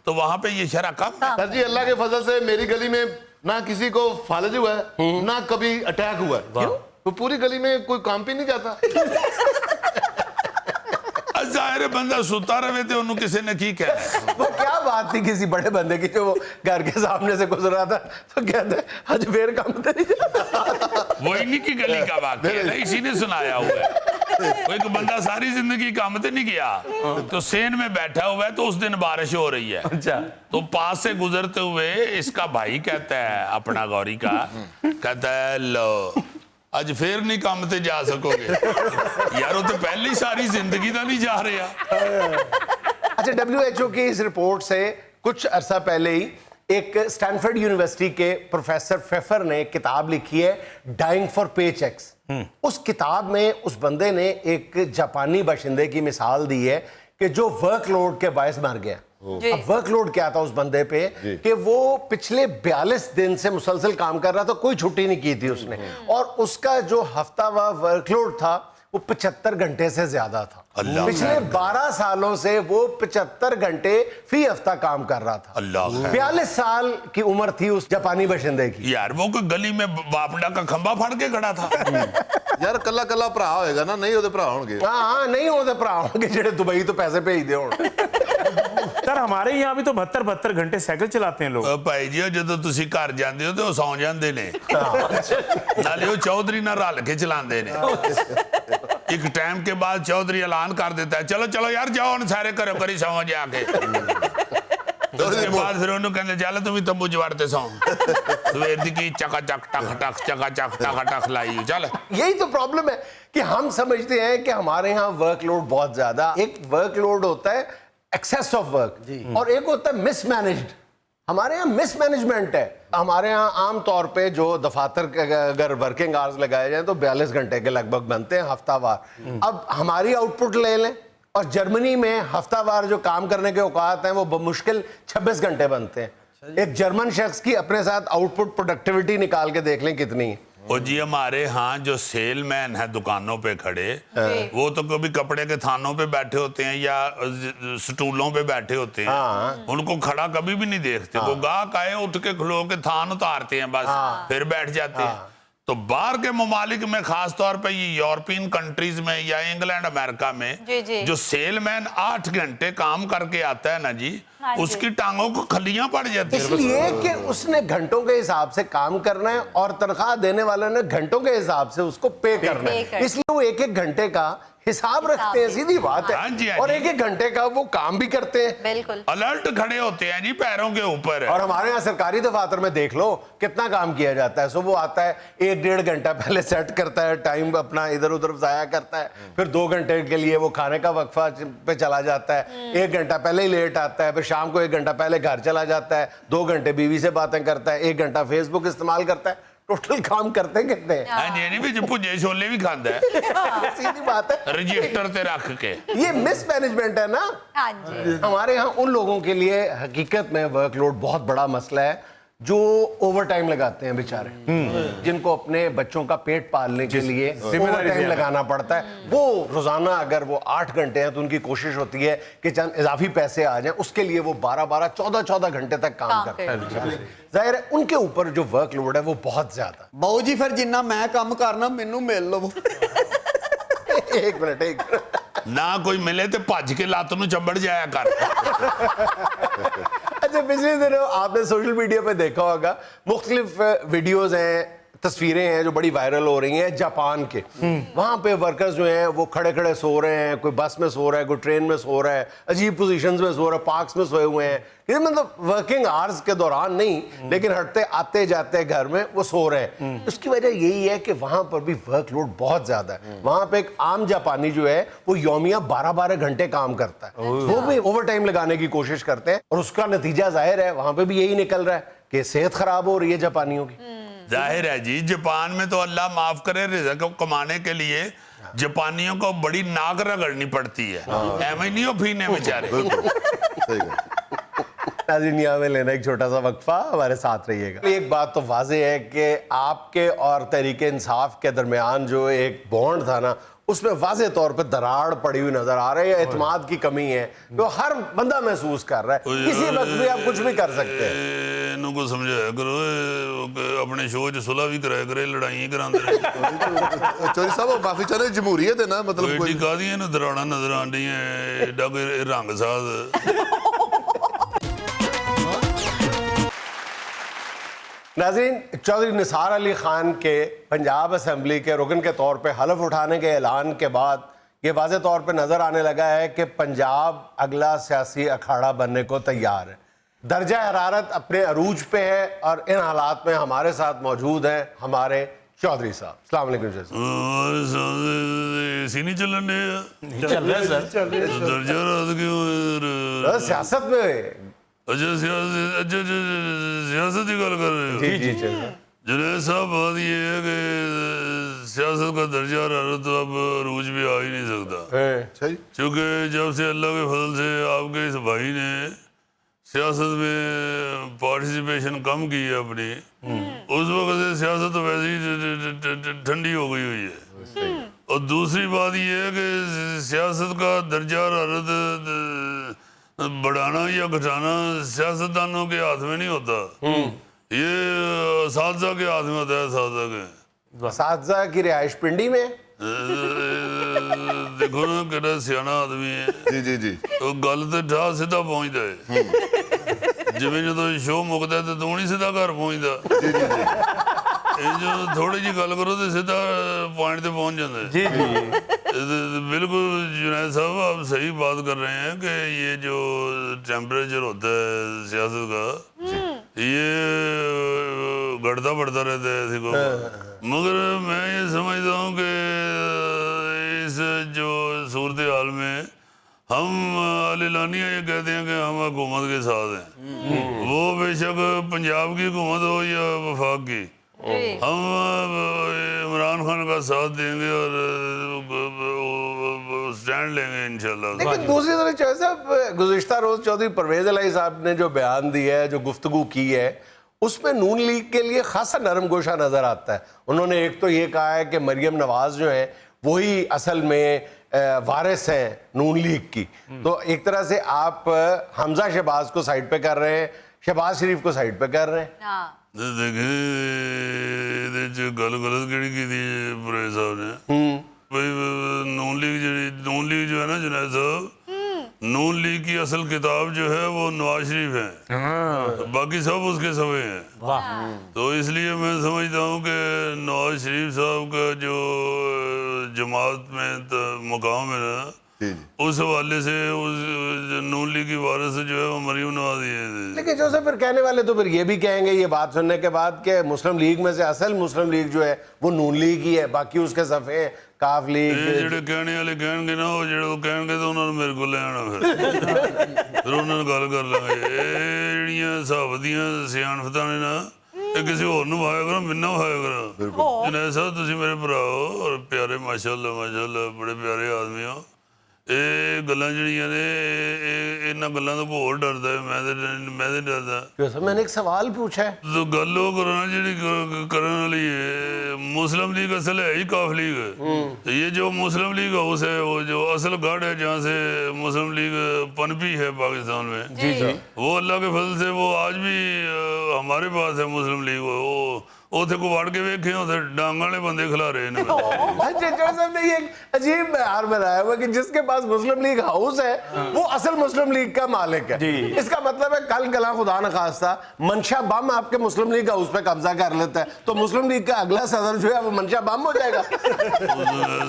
तो वहां पे ये शरह कम है। सर जी अल्लाह के फजल से मेरी गली में ना किसी को फालिज हुआ है ना कभी अटैक हुआ है तो पूरी गली में कोई काम पे नहीं जाता। जाहिर है बंदा सुता रहे थे उन्होंने किसी ने की कहना वो क्या बात थी किसी बड़े बंदे की जो वो घर के सामने से गुजर रहा था तो कहते आज फिर काम तो नहीं जाता। वो इन्हीं की गली का वाक़या है ना इसी ने सुनाया हुआ है। वो एक बंदा सारी जिंदगी काम तो नहीं किया तो सेन में बैठा हुआ है तो उस दिन बारिश हो रही है अच्छा तो पास से गुजरते हुए इसका भाई कहता है अपना गौरी का कहता है लो ਅੱਜ ਫੇਰ ਨਹੀਂ ਕੰਮ ਤੇ ਜਾ ਸਕੋਗੇ यार वो तो पहले ही सारी जिंदगी तो नहीं जा रहा। अच्छा WHO की इस रिपोर्ट से कुछ अरसा पहले ही एक स्टैनफोर्ड यूनिवर्सिटी के प्रोफेसर फेफर ने किताब लिखी है डाइंग फॉर पेचेक्स। उस किताब में उस बंदे ने एक जापानी बाशिंदे की मिसाल दी है कि जो वर्कलोड के बायस मर गया जी। अब वर्कलोड क्या था उस बंदे पे कि वो पिछले 42 दिन से मुसलसल काम कर रहा था, कोई छुट्टी नहीं की थी उसने, और उसका जो हफ्तावार वर्कलोड था वो 75 घंटे से ज्यादा था। अल्लाह पिछले 12 सालों से वो 75 घंटे फी हफ्ता काम कर रहा था। अल्लाह खैर। 42 साल की उम्र थी उस जापानी बाशिंदे की। यार वो कोई गली में बापड़ा का खंबा फाड़ के खड़ा था। यार कला कला भरा होएगा ना, नहीं ਉਹਦੇ ਭਰਾ ਹੋਣਗੇ। हाँ नहीं होते भरा होंगे जेड़े दुबई तो पैसे भेजते हो। सर हमारे यहाँ भी तो 72 घंटे साइकिल चलाते हैं लोग। ਭਾਈ ਜੀ ਜਦੋਂ ਤੁਸੀਂ ਘਰ ਜਾਂਦੇ ਹੋ ਤੇ ਉਹ ਸੌਂ ਜਾਂਦੇ ਨੇ, ਨਾਲੇ ਉਹ ਚੌਧਰੀ ਨਾਲ ਰਲ ਕੇ ਚਲਾਉਂਦੇ ਨੇ। ਇੱਕ ਟਾਈਮ के बाद चौधरी ऐलान कर देता है चलो चलो यार जाओ ਹੁਣ ਸਾਰੇ ਘਰੋਂ ਕਰੀ ਸੌਂ ਜਾ ਕੇ। उसके बाद फिर ਉਹਨੂੰ ਕਹਿੰਦੇ ਚੱਲ ਤੂੰ ਵੀ ਤੰਬੂ ਜਵਾੜ ਤੇ ਸੌਂ। ਸਵੇਰ ਦੀ ਕੀ ਚਕਾ ਚਕ ਟਕ ਟਕ ਚਕਾ चक टक टक लाई चल। यही तो प्रॉब्लम है कि हम समझते हैं कि हमारे यहाँ वर्कलोड बहुत ज्यादा, एक वर्कलोड होता है एक्सेस ऑफ वर्क और एक होता है मिसमैनेज्ड। हमारे यहाँ मिसमैनेजमेंट है। हमारे यहाँ आम तौर पे जो दफातर के अगर वर्किंग आवर्स लगाए जाए तो 42 घंटे के लगभग बनते हैं हफ्तावार। अब हमारी आउटपुट ले लें और जर्मनी में हफ्तावार जो काम करने के औकात हैं वो बमुश्किल 26 घंटे बनते हैं। एक जर्मन शख्स की अपने साथ आउटपुट प्रोडक्टिविटी निकाल के देख लें कितनी है। और जी हमारे यहाँ जो सेलमैन है दुकानों पे खड़े, वो तो कभी कपड़े के थानों पे बैठे होते हैं या स्टूलों पे बैठे होते हैं, उनको खड़ा कभी भी नहीं देखते। वो गाहक आए उठ के खलो के थान उतारते हैं बस, फिर बैठ जाते हैं। तो बाहर के ममालिक में खास तौर पे ये यूरोपियन कंट्रीज में या इंग्लैंड अमेरिका में जी, जी। जो सेलमैन 8 घंटे काम करके आता है ना जी, हाँ जी। उसकी टांगों को खलियां पड़ जाती है। इसलिए कि उसने घंटों के हिसाब से काम करना है और तनख्वाह देने वाले ने घंटों के हिसाब से उसको पे करना है, इसलिए वो एक एक घंटे का हिसाब रखते हैं। सीधी बात हाँ जी, है। हाँ और जी। एक एक घंटे का वो काम भी करते हैं। बिल्कुल। अलर्ट खड़े होते हैं जी पैरों के ऊपर। और हमारे यहाँ सरकारी दफातर में देख लो कितना काम किया जाता है। सुबह आता है 1-1.5 घंटा पहले सेट करता है, टाइम अपना इधर उधर जाया करता है, फिर 2 घंटे के लिए वो खाने का वक्फा पे चला जाता है, 1 घंटा पहले ही लेट आता है, फिर शाम को 1 घंटा पहले घर चला जाता है, 2 घंटे बीवी से बातें करता है, 1 घंटा फेसबुक इस्तेमाल करता है। टोटल काम करते कितने हैं? हाँ जी, नहीं भी भुजे छोले भी खांदा है सीधी बात है। रजिस्टर ते रख के। ये मिसमैनेजमेंट है ना। हाँ जी। हमारे यहाँ उन लोगों के लिए हकीकत में वर्कलोड बहुत बड़ा मसला है जो ओवर टाइम लगाते हैं बेचारे, जिनको अपने बच्चों का पेट पालने के लिए ओवर टाइम लगाना पड़ता है। वो रोजाना अगर वो 8 घंटे हैं तो उनकी कोशिश होती है कि चंद इजाफी पैसे आ जाएं, उसके लिए वो 12-12, 14-14 घंटे तक काम करते हैं। जाहिर है उनके ऊपर जो वर्कलोड है वो बहुत ज्यादा। ਬਾਊ ਜੀ ਫਿਰ ਜਿੰਨਾ ਮੈਂ ਕੰਮ ਕਰਨਾ ਮੈਨੂੰ ਮਿਲ ਲਵੋ। एक मिनट ना कोई मिले तो भज के लात नूं चंबड़ जाया कर। अच्छा, पिछले दिनों आपने सोशल मीडिया पे देखा होगा मुख्तलिफ वीडियोज हैं, तस्वीरें हैं जो बड़ी वायरल हो रही हैं जापान के। वहां पे वर्कर्स जो हैं वो खड़े खड़े सो रहे हैं, कोई बस में सो रहा है, कोई ट्रेन में सो रहा है, अजीब पोजीशंस में सो रहा है, पार्क्स में सोए हुए हैं। ये मतलब वर्किंग आवर्स के दौरान नहीं, लेकिन हटते आते जाते घर में वो सो रहे हैं। उसकी वजह यही है कि वहां पर भी वर्कलोड बहुत ज्यादा है। वहां पे एक आम जापानी जो है वो यौमिया 12-12 घंटे काम करता है, वो भी ओवर टाइम लगाने की कोशिश करते हैं और उसका नतीजा जाहिर है वहां पे भी यही निकल रहा है कि सेहत खराब हो रही है जापानियों की। जाहिर है जी, जापान में तो अल्लाह माफ करे रिज़्क को कमाने के लिए जापानियों को बड़ी नाक रगड़नी पड़ती है, ऐਵੇਂ नहीं हो पीने बेचारे। सही है। नाज़रीन, यहाँ में लेना एक छोटा सा वक्फा, हमारे साथ रहिएगा। एक बात तो वाज़ेह है कि आपके और तहरीक इंसाफ के दरमियान जो एक बॉन्ड था ना, उसमें वाज़ेह तौर पे दरार पड़ी हुई नजर आ रही है, एतमाद की कमी है जो हर बंदा महसूस कर रहा है। किसी वक्त भी आप कुछ भी कर सकते हैं। इन्हों को समझाया करो, अपने शो च सुलह भी कराया करे, लड़ाई करांदे रहे। चौधरी साहब माफी चाह रहे, जमहूरियत है ना, मतलब कोई कादी इन्हूं दराड़ा नजर आंदी है, एडा कोई रंग साज। नाज़रीन, चौधरी निसार अली खान के पंजाब असम्बली के रुकन के तौर पे हलफ उठाने के ऐलान के बाद ये वाज़ेह तौर पे नज़र आने लगा है कि पंजाब अगला सियासी अखाड़ा बनने को तैयार है। दर्जा हरारत अपने अरूज पे है और इन हालात में हमारे साथ मौजूद हैं हमारे चौधरी साहब। अस्सलाम वालेकुम एसी नहीं चलन डे चल रहा है सर। दर्जा रात क्यों? सियासत में अच्छा सियासत की गल कर रहे हो? जी जी जुनैद साहब, बात ये है कि सियासत का दर्जा हरारत तो अब अरूज पे आ ही नहीं सकता, सही। क्योंकि जब से अल्लाह के फजल से आपके इस भाई ने سیاست میں پارٹیسپیشن کم کی ہے اپنی، اس وقت سے سیاست تو ویسے ہی ٹھنڈی ہو گئی ہوئی ہے۔ اور دوسری بات یہ ہے کہ سیاست کا درجہ حرارت بڑھانا یا گھٹانا سیاستدانوں کے ہاتھ میں نہیں ہوتا، یہ اساتذہ کے ہاتھ میں ہوتا ہے، اساتذہ کے۔ اساتذہ کی رہائش پنڈی میں دیکھو نا کہنا سیاح آدمی ہے، جی جی جی تو گل تو ٹھا سیدھا پہنچتا ہے، جی جدو شو مکتا ہے تو تو نہیں سیدھا گھر پہنچتا، جو تھوڑی جی گل کرو تو سیدھا پوائنٹ تے پہنچ جاتا ہے۔ جی جی بالکل جنید صاحب آپ صحیح بات کر رہے ہیں کہ یہ جو ٹیمپریچر ہوتا ہے سیاست کا یہ گھٹتا بڑھتا رہتا ہے ایسے کو، مگر میں یہ سمجھتا ہوں کہ اس جو صورتحال میں ہم اعلانیہ یہ کہتے ہیں کہ ہم حکومت کے ساتھ ہیں، وہ بے شک پنجاب کی حکومت ہو یا وفاق کی، ہم عمران خان کا ساتھ دیں گے اور سٹینڈ لیں گے انشاءاللہ۔ لیکن دوسری طرف چوہدری صاحب گزشتہ روز چودھری پرویز الہی صاحب نے جو بیان دیا ہے، جو گفتگو کی ہے، اس میں نون لیگ کے لیے خاصا نرم گوشہ نظر آتا ہے۔ انہوں نے ایک تو یہ کہا ہے کہ مریم نواز جو ہیں وہی اصل میں وارث ہیں نون لیگ کی، تو ایک طرح سے آپ حمزہ شہباز کو سائڈ پہ کر رہے ہیں، شہباز شریف کو سائڈ پہ کر رہے ہیں۔ دیکھیں گل غلط کیڑی کی تھی پرویز صاحب نے، بھائی نون لیگ جو ہے نا جنید صاحب، نون لیگ کی اصل کتاب جو ہے وہ نواز شریف ہے، باقی سب اس کے سوے ہیں، تو اس لیے میں سمجھتا ہوں کہ نواز شریف صاحب کا جو جماعت میں مقام ہے نا، اس حوالے سے نون لیگ کی وارث جو ہے وہ مریم نواز ہی ہے۔ لیکن جو پھر کہنے والے تو پھر یہ بھی کہیں گے یہ بات سننے کے بعد کہ مسلم لیگ میں سے اصل مسلم لیگ جو ہے وہ نون لیگ ہی ہے، باقی اس کے صفحے ہیں کاف لیگ۔ جڑے کہنے والے کہن گے نا، وہ جڑے وہ کہن گے تو انہوں نے میرے کو لے آنا، پھر انہوں نے گل کر لیں گے۔ جڑیاں صحابتیاں سیانفتاں نے نا، یہ کسی اور نو بھایا کرو، منا بھایا کرو۔ جنید صاحب تسی میرے بھرا ہو اور پیارے، ماشاءاللہ بڑے پیارے آدمی ہو، یہ گلاں جڑیاں نے انہاں گلاں تو کوئی اور ڈردا ہے، میں تے ڈردا۔ میں نے ایک سوال پوچھا ہے تو گل وہ کرنا جڑی کرن والی ہے، مسلم لیگ اصل ہے ہی کاف لیگ ہے، یہ جو مسلم لیگ ہاؤس ہے، وہ جو اصل گڑھ ہے جہاں سے مسلم لیگ پنپی ہے پاکستان میں، وہ اللہ کے فضل سے وہ آج بھی ہمارے پاس ہے مسلم لیگ، وہ اوتھے کو واڑ کے ویکھے اوتھے ڈانگ والے بندے کھلا رہے ہیں۔ صاحب نے یہ ایک عجیب معیار بنایا ہوا کہ جس کے پاس مسلم لیگ ہاؤس ہے وہ اصل مسلم لیگ کا مالک ہے۔ اس کا مطلب ہے کل کلا خدا نخواستہ منشا بم آپ کے مسلم لیگ ہاؤس پہ قبضہ کر لیتا ہے تو مسلم لیگ کا اگلا صدر جو ہے وہ منشا بم ہو جائے گا۔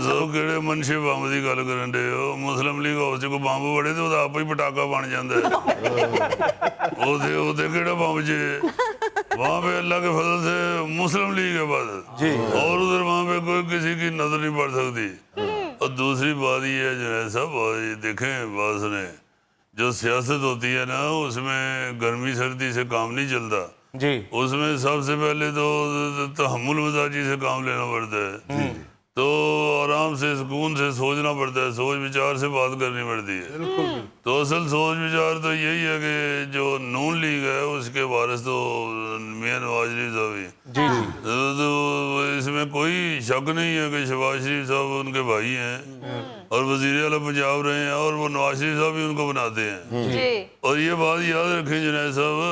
سو کہڑے منشے بم دی گل کرن دے ہو، مسلم لیگ ہاؤس کو بم بڑے تو آپ ہی پٹاخہ بن جاندا ہے، اوتھے کہڑا بم جے، وہاں پہ اللہ کے فضل سے مسلم لیگ ہے بس، اور ادھر وہاں پہ کوئی کسی کی نظر نہیں پڑ سکتی۔ اور دوسری بات یہ ہے جنید صاحب، دیکھیں بات سنیں، جو سیاست ہوتی ہے نا اس میں گرمی سردی سے کام نہیں چلتا، اس میں سب سے پہلے تو تحمل مزاجی سے کام لینا پڑتا ہے، تو آرام سے سکون سے سوچنا پڑتا ہے، سوچ بچار سے بات کرنی پڑتی ہے۔ تو اصل سوچ بچار تو یہی ہے کہ جو نون لیگ ہے اس کے وارث تو میاں نواز شریف صاحب ہی، تو اس میں کوئی شک نہیں ہے کہ شہباز شریف صاحب ان کے بھائی ہیں اور وزیر اعلیٰ پنجاب رہے ہیں، اور وہ نواز شریف صاحب ہی ان کو بناتے ہیں۔ اور یہ بات یاد رکھیں جنید صاحب،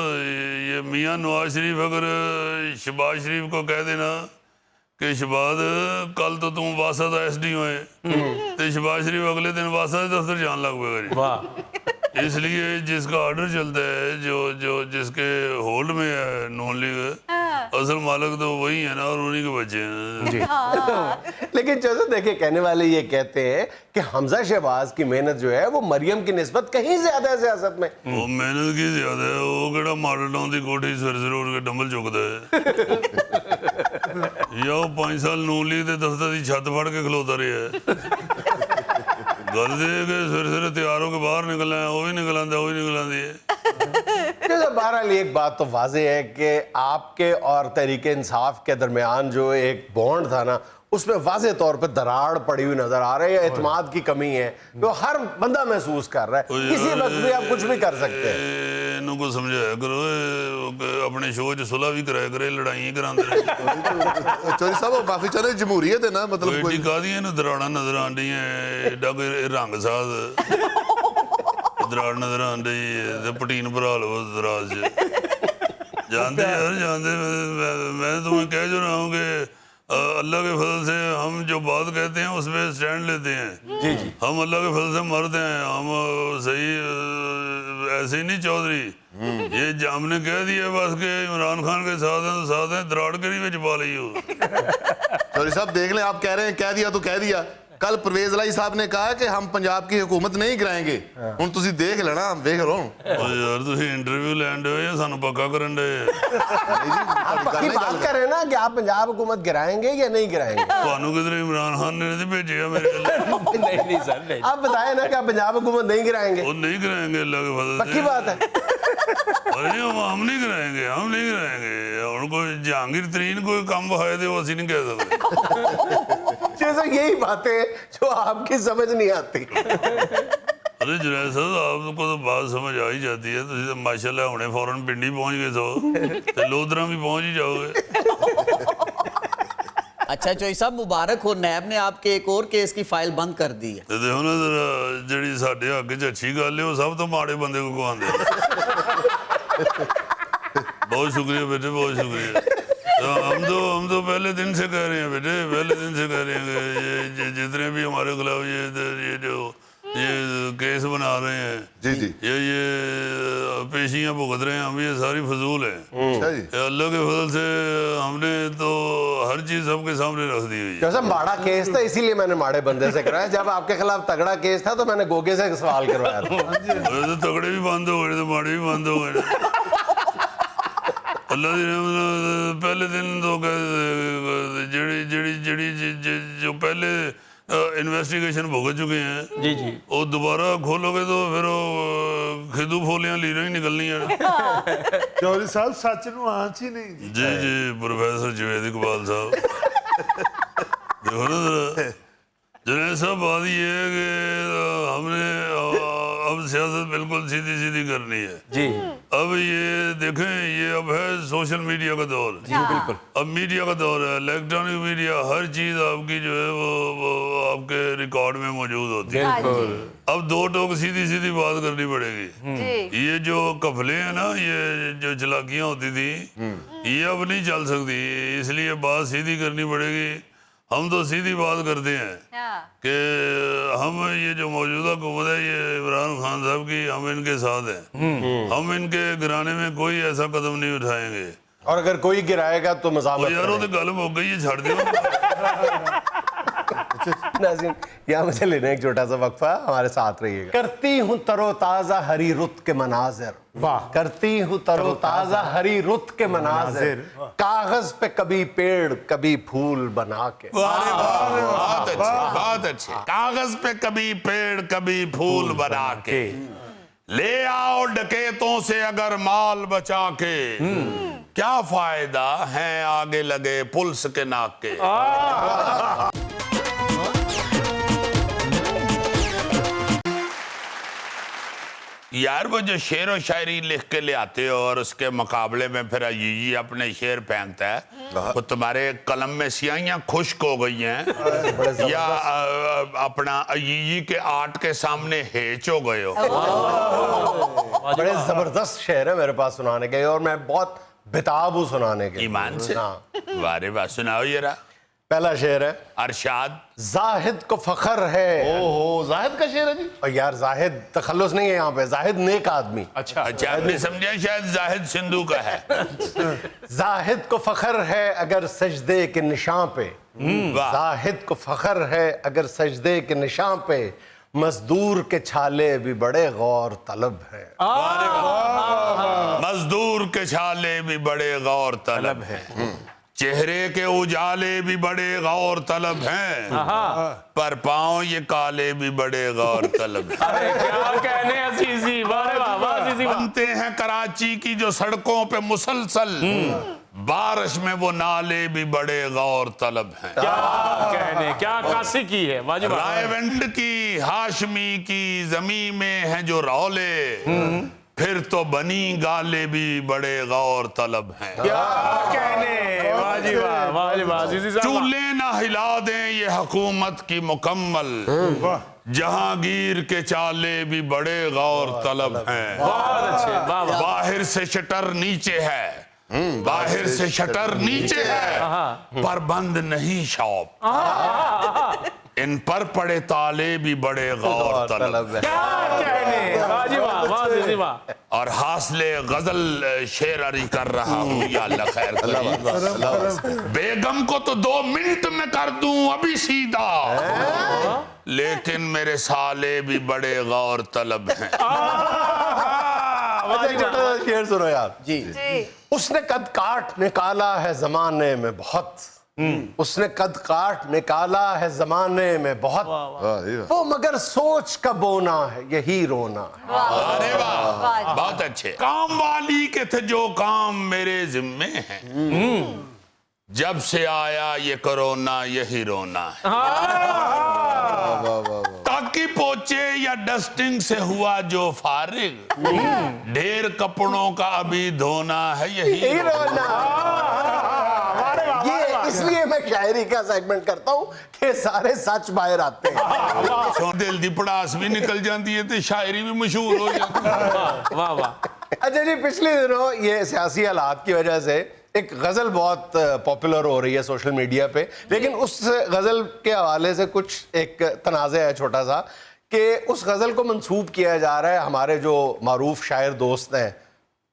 یہ میاں نواز شریف اگر شہباز شریف کو کہہ دینا کہ شہباز کل تو تم واسطہ دا ایس ڈی ہوئے، تو شہباز شریف اگلے دن واسطہ دفتر جان لگ پہ۔ اس لیے جس کا آرڈر چلتا ہے، جو جس کے ہولڈ میں ہے نون لیگ، اصل مالک تو وہی ہے نا، اور انہی کے بچے ہیں۔ لیکن چوہدری دیکھیں کہنے والے یہ کہتے ہیں کہ حمزہ شہباز کی محنت جو ہے وہ مریم کی نسبت کہیں زیادہ ہے سیاست میں۔ وہ محنت کی زیادہ ہے، وہ کہڑا ماڈل ٹاؤن دی کوٹھی سر اٹھ کے ڈمبل چکتا ہے، یا وہ 5 سال نون لیگ دے دفتر دی چھت پھڑ کے کھلوتا رہا ہے۔ گل دے کہ سر تیار ہو کے باہر نکلنا ہے، وہ بھی نکل آتا ہے، وہ بھی نکل آتی ہے۔ بہرحال ایک بات تو واضح ہے کہ آپ کے اور تحریک انصاف کے درمیان جو ایک بانڈ تھا نا، اس میں واضح طور پہ دراڑ پڑی ہوئی نظر آ رہی ہے، اعتماد کی کمی ہے جو ہر بندہ محسوس کر رہا ہے، کسی وقت بھی آپ کچھ بھی کر سکتے ہیں۔ ਇਹਨੂੰ ਕੋਈ ਸਮਝਾਇਆ ਕਰੋ ਆਪਣੇ ਸ਼ੋਅ 'ਚ ਸੁਲ੍ਹਾ ਵੀ ਕਰਾਇਆ ਕਰੇ ਲੜਾਈਆਂ ਕਰਾਉਂਦੇ ਰਹੇ चौधरी साहब माफी चाह रहे जमहूरियत है ना मतलब ਕੋਈ ਕਾਹਦੀਆਂ ਇਹਨੂੰ ਦਰਾੜਾਂ ਨਜ਼ਰ ਆਉਣ ਡਈਆਂ ਐਡਾ ਕੋਈ ਰੰਗ ਸਾਧ ਦਰਾੜ ਨਜ਼ਰ ਆਉਣ ਡਈ ਤੇ ਪਟੀਨ ਭਰਾ ਲਓ ਦਰਾਜ 'ਚ जानते यार जानते मैं तुम्हें कह जो रहा हूँ कि अल्लाह के फजल से हम जो बात कहते हैं उस पर स्टैंड लेते हैं जी जी हम अल्लाह के फजल से मरते हैं हम सही ऐसे ही नहीं चौधरी ये हमने कह दिया बस कि इमरान खान के साथ हैं तो साथ हैं दराड़ के भी छुपा ली हो चौधरी साहब देख लें आप कह रहे हैं कह दिया तो कह दिया कल परवेज लाई साहब ने कहा कि हम पंजाब की हुकूमत नहीं गिराएंगे हुण तुसी देख लेना देख लो यार तुसी इंटरव्यू लैन दे या सानू पक्का करन दे आप पक्की बात कर रहे हैं ना कि आप पंजाब हुकूमत गिराएंगे या नहीं गिराएंगे ਤੁਹਾਨੂੰ ਕਿਧਰੇ ਇਮਰਾਨ ਖਾਨ ਨੇ ਨਹੀਂ ਭੇਜਿਆ ਮੇਰੇ ਕੋਲ नहीं सर नहीं आप बताए ना कि आप पंजाब हुकूमत नहीं गिराएंगे ਉਹ ਨਹੀਂ ਕਰਾएंगे अल्लाह के फजल पक्की बात है अरे हम नहीं कराएंगे ਹੁਣ ਕੋਈ ਜਹਾਂਗੀਰ ਤਰੀਨ ਕੋਈ ਕੰਮ ਹੋਏ ਤੇ ਉਹ ਅਸੀਂ ਨਹੀਂ ਕਹਿ ਸਕਦੇ जैसे यही बातें जो आपकी समझ नहीं आती अरे जुनैद साहब आपको तो बात समझ आ ही जाती है तुम तो माशाल्लाह हुणे फौरन पिंडी पहुंच गए सो ते लोधरा भी पहुंच ही जाओगे अच्छा चौधरी साहब मुबारक हो, नैब ने आपके एक और केस की फाइल बंद कर दी है। ਤੇ ਦੇਖੋ ਨਾ ਜ਼ਰਾ ਜਿਹੜੀ ਸਾਡੇ ਹੱਕ 'ਚ ਅੱਛੀ ਗੱਲ ਹੈ ਉਹ ਸਭ ਤੋਂ ਮਾੜੇ ਬੰਦੇ ਕੋ ਕਹਾਉਂਦੇ बहुत शुक्रिया बेटे बहुत शुक्रिया हम तो पहले दिन से कह रहे हैं बेटे पहले दिन से कह रहे हैं कि ये जितने भी हमारे खिलाफ ये जो ये केस बना रहे हैं जी जी ये पेशियां भुगत रहे हैं हम ये सारी फजूल है अच्छा जी अल्लाह के फजल से हमने तो हर चीज सबके सामने रख दी हुई है जैसा माड़ा केस था इसीलिए मैंने माड़े बंदे से कराया जब आपके खिलाफ तगड़ा केस था तो मैंने गोगे से सवाल करवाया था तो तगड़े भी बंद हो गए तो माड़े भी बंद हो गए अल्लाह दी रहमत पहले दिन तो जो पहले इन्वेस्टिगेशन भुगत चुके हैं जी जी वो दोबारा खोलोगे तो फिर वो खिदू फोलियां लीरें ही निकलनी है चौधरी साहब सच नूं आंच ही नहीं जी जी प्रोफेसर जुनैद इकबाल साहब देखो ना जरा जुनैद साहब बात ये है कि हमने अब सियासत बिल्कुल सीधी सीधी करनी है जी अब ये देखें ये अब है सोशल मीडिया का दौर जी बिल्कुल अब मीडिया का दौर है इलेक्ट्रॉनिक मीडिया हर चीज आपकी जो है वो आपके रिकॉर्ड में मौजूद होती है अब दो टोक सीधी सीधी बात करनी पड़ेगी ये जो कफले हैं ना ये जो चलाकियां होती थी ये अब नहीं चल सकती इसलिए बात सीधी करनी पड़ेगी हम तो सीधी बात करते हैं कि हम ये जो मौजूदा हुकूमत है ये इमरान खान साहब की हम इनके साथ हैं हम इनके गिराने में कोई ऐसा कदम नहीं उठाएंगे और अगर कोई गिराएगा तो मज़ामत यार वो तो गल हो गई है छड़ दो नाज़रीन यहाँ मुझे लेना एक छोटा सा वक्फा हमारे साथ रहिएगा करती हूँ तरोताज़ा हरी रुत के मनाजिर वाह करती हूँ तरोताज़ा हरी रुत के मनाजिर कागज पे कभी पेड़ कभी फूल बना के बहुत अच्छे कागज पे कभी पेड़ कभी फूल बना के ले आओ डकैतों से अगर माल बचा के क्या फायदा है आगे लगे पुलिस के नाके यार वो जो शेर और शायरी लिख के ले आते हो और उसके मुकाबले में फिर अजीजी अपने शेर फेंकता है तो तुम्हारे कलम में स्याहियां खुश्क हो गई हैं या अपना अजीजी के आर्ट के सामने हेच हो गए हो बड़े जबरदस्त शेर है मेरे पास सुनाने के और मैं बहुत बेताब हूँ सुनाने के ईमान से हाँ। वारे वाह सुनाओ जरा पहला शेर है अरशाद जाहिद को फखर है ओहो जाहिद का शेर है जी और यार जाहिद तखल्लुस नहीं है यहाँ पे जाहिद नेक आदमी अच्छा आपने समझा शायद जाहिद सिंधु का है जाहिद को फखर है अगर सजदे के निशान पे वाह जाहिद को फखर है अगर सजदे के निशान पे मजदूर के छाले भी बड़े गौर तलब हैं मजदूर के छाले भी बड़े गौर तलब हैं चेहरे के उजाले भी बड़े गौर तलब हैं पर पाँव ये काले भी बड़े गौर तलब हैं अरे क्या कहने अजीजी वाह वाह वाह अजीजी वाह बनते हैं कराची की जो सड़कों पे मुसलसल बारिश में वो नाले भी बड़े गौर तलब हैं क्या कहने क्या काशी की है वाजिब रायवंड की हाशमी की जमी में हैं जो रौले پھر تو بنی گالے بھی بڑے غور طلب ہیں. کیا کہنے، واہ جی واہ، واہ جی واہ، عزیزی صاحب. چولے نہ ہلا دیں یہ حکومت کی مکمل، جہانگیر کے چالے بھی بڑے غور طلب ہیں. بہت اچھے، واہ واہ. باہر سے شٹر نیچے ہے، باہر سے شٹر نیچے ہے، پر بند نہیں شاپ. ان پر پڑے تالے بھی بڑے غور طلب ہیں. کیا کہنے، واہ جی واہ، واہ عزیزی واہ. اور حاصل غزل شعر عری کر رہا ہوں یا اللہ خیر کرے. بیگم کو تو 2 منٹ میں کر دوں ابھی سیدھا، لیکن میرے سالے بھی بڑے غور طلب ہیں. اچھا ایک چھوٹا سا شعر سنو یار. جی اس نے قد کاٹ نکالا ہے زمانے میں بہت، اس نے قد کاٹ نکالا ہے زمانے میں بہت، وہ مگر سوچ کا بونا ہے یہی رونا ہے. ارے واہ، بہت اچھے. کام والی کے تھے جو کام میرے ذمے ہیں، جب سے آیا یہ کرونا یہی رونا ہے. تاکہ پوچے یا ڈسٹنگ سے ہوا جو فارغ، ڈھیر کپڑوں کا ابھی دھونا ہے یہی رونا. یہ اس لیے میں شاعری کا سیگمنٹ کرتا ہوں کہ سارے سچ باہر آتے ہیں. دل دی پڑاس بھی نکل جاتی ہے تو شاعری بھی مشہور ہو جاتی ہے. واہ واہ. اچھا جی، پچھلے دنوں یہ سیاسی حالات کی وجہ سے ایک غزل بہت پاپولر ہو رہی ہے سوشل میڈیا پہ، لیکن اس غزل کے حوالے سے کچھ ایک تنازع ہے چھوٹا سا کہ اس غزل کو منسوب کیا جا رہا ہے ہمارے جو معروف شاعر دوست ہیں.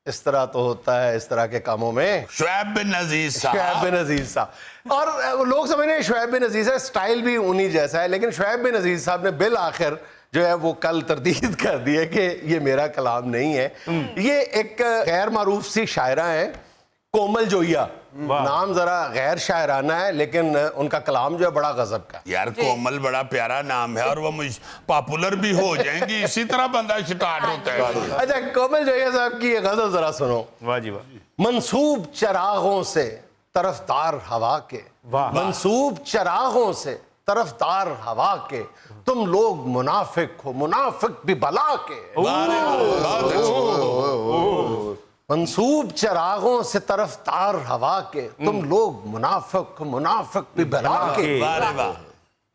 اس طرح تو ہوتا ہے اس طرح کے کاموں میں شعیب بن عزیز شعیب صاحب. بن عزیز صاحب، اور لوگ سمجھ رہے ہیں شعیب بن عزیز ہے، سٹائل بھی انہی جیسا ہے، لیکن شعیب بن عزیز صاحب نے بالآخر جو ہے وہ کل تردید کر دی ہے کہ یہ میرا کلام نہیں ہے. یہ ایک غیر معروف سی شاعرہ ہیں کومل جویا، نام ذرا غیر شاعرانہ ہے لیکن ان کا کلام جو ہے بڑا غضب کا. یار کومل بڑا پیارا نام ہے اور وہ پاپولر بھی ہو جائیں گی، اسی طرح بندہ سٹارٹ ہوتا ہے. اچھا کومل جویا صاحب کی یہ غزل ذرا سنو. واہ جی واہ. منسوب چراغوں سے طرفدار ہوا کے، منسوب چراغوں سے طرفدار ہوا کے، تم لوگ منافق ہو منافق بھی بلا کے. بہت اچھے. منسوب چراغوں سے طرفدار ہوا کے، تم لوگ منافق ہو منافق بھی بلا کے.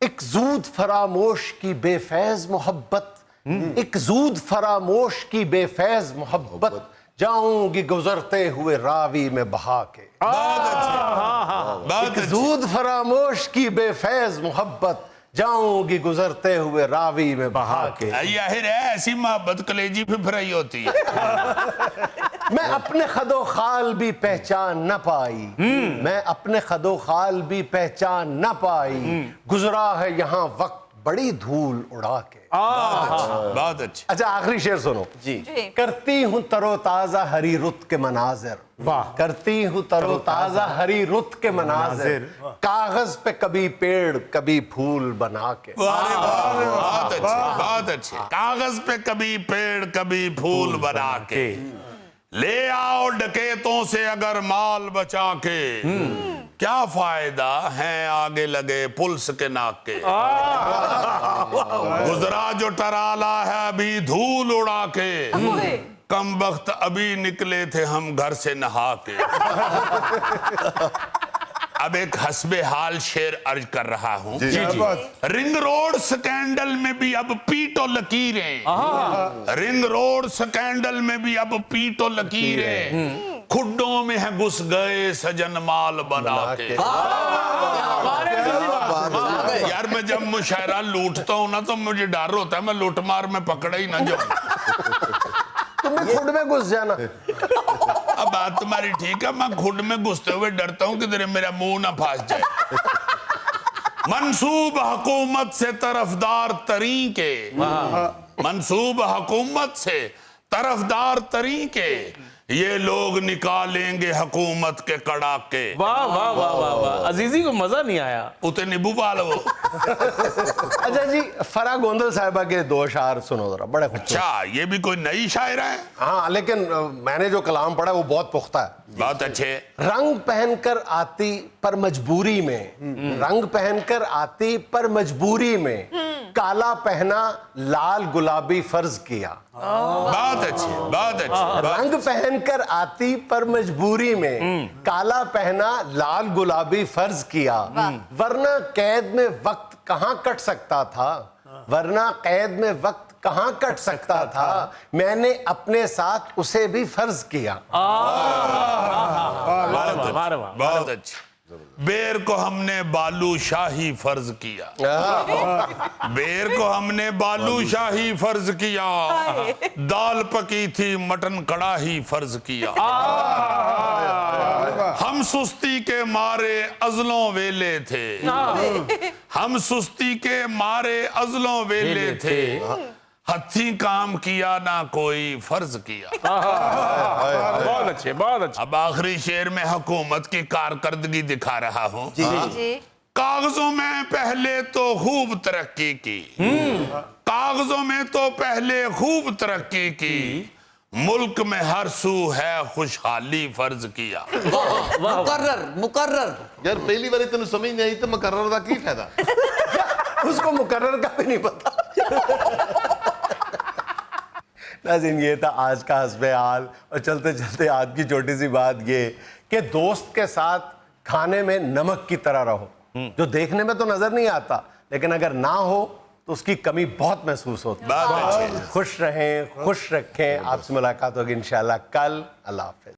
ایک زود فراموش کی بے فیض محبت، ایک زود فراموش کی بے فیض محبت، جاؤں گی گزرتے ہوئے راوی میں بہا کے. ایک زود فراموش کی بے فیض محبت، جاؤں گی گزرتے ہوئے راوی میں بہا کے. یاہر ہے ایسی محبت کلیجی پہ پھرائی ہوتی ہے. میں اپنے خد و خال بھی پہچان نہ پائی، میں اپنے خد و خال بھی پہچان نہ پائی، گزرا ہے یہاں وقت بڑی دھول اڑا کے. بہت اچھے. اچھا آخری شعر سنو. جی کرتی ہوں تر و تازہ ہری رت کے مناظر، کرتی ہوں تر و تازہ ہری رت کے مناظر، کاغذ پہ کبھی پیڑ کبھی پھول بنا کے. بہت اچھے، بہت اچھے. کاغذ پہ کبھی پیڑ کبھی پھول بنا کے، لے آؤ ڈکیتوں سے اگر مال بچا کے، کیا فائدہ ہیں آگے لگے پلس کے ناک کے. گزرا جو ٹرالا ہے ابھی دھول اڑا کے، کم بخت ابھی نکلے تھے ہم گھر سے نہا کے. اب ایک حسب حال شعر عرض کر رہا ہوں. رنگ روڈ سکینڈل میں بھی اب پیٹو لکیریں، رنگ روڈ سکینڈل میں بھی اب پیٹو لکیریں، کھڈوں میں ہے گھس گئے سجن مال بنا کے. یار میں جب مشاعرہ لوٹتا ہوں نا تو مجھے ڈر ہوتا ہے میں لوٹ مار میں پکڑا ہی نہ جاؤں. تمہیں خود میں گھس جانا. اب بات تمہاری ٹھیک ہے، میں خود میں گھستے ہوئے ڈرتا ہوں کہ میرا منہ نہ پھنس جائے. منصوب حکومت سے طرفدار ترین کے، منصوب حکومت سے طرفدار ترین کے، یہ لوگ نکالیں گے حکومت کے کڑاکے. واہ واہ واہ واہ واہ. عزیزی کو مزہ نہیں آیا. اتے نیبو پالو. اچھا جی فرح گوندل صاحبہ کے 2 اشعار سنو ذرا، بڑے خوبصورت. اچھا یہ بھی کوئی نئی شاعرہ ہے؟ ہاں لیکن میں نے جو کلام پڑھا وہ بہت پختہ ہے. بہت اچھے. رنگ پہن کر آتی پر مجبوری میں، رنگ پہن کر آتی پر مجبوری میں، کالا پہنا لال گلابی فرض کیا. بات اچھی بات اچھی رنگ پہن کر آتی پر مجبوری میں کالا پہنا لال گلابی فرض کیا ورنہ قید میں وقت کہاں کٹ سکتا تھا ورنہ قید میں وقت کہاں کٹ سکتا تھا میں نے اپنے ساتھ اسے بھی فرض کیا بہت اچھی بیر کو ہم نے بالو شاہی فرض کیا بیر کو ہم نے بالو شاہی فرض کیا دال پکی تھی مٹن کڑاہی فرض کیا ہم سستی کے مارے ازلوں ویلے تھے ہم سستی کے مارے ازلوں ویلے تھے ہتھی کام کیا نہ کوئی فرض کیا بہت اچھے بہت اچھے. اب آخری شعر میں حکومت کی کارکردگی دکھا رہا ہوں جی کاغذوں میں پہلے تو خوب ترقی کی کاغذوں میں تو پہلے خوب ترقی کی ملک میں ہر سو ہے خوشحالی فرض کیا مقرر مقرر. یار پہلی باری تینوں سمجھ نہیں آئی تو مقرر دا کی فائدہ اس کو مقرر کا بھی نہیں پتا. ناظرین یہ تھا آج کا حسب حال اور چلتے چلتے آج کی چھوٹی سی بات یہ کہ دوست کے ساتھ کھانے میں نمک کی طرح رہو جو دیکھنے میں تو نظر نہیں آتا لیکن اگر نہ ہو تو اس کی کمی بہت محسوس ہوتی ہے. خوش رہیں خوش رکھیں. آپ سے ملاقات ہوگی انشاءاللہ کل. اللہ حافظ.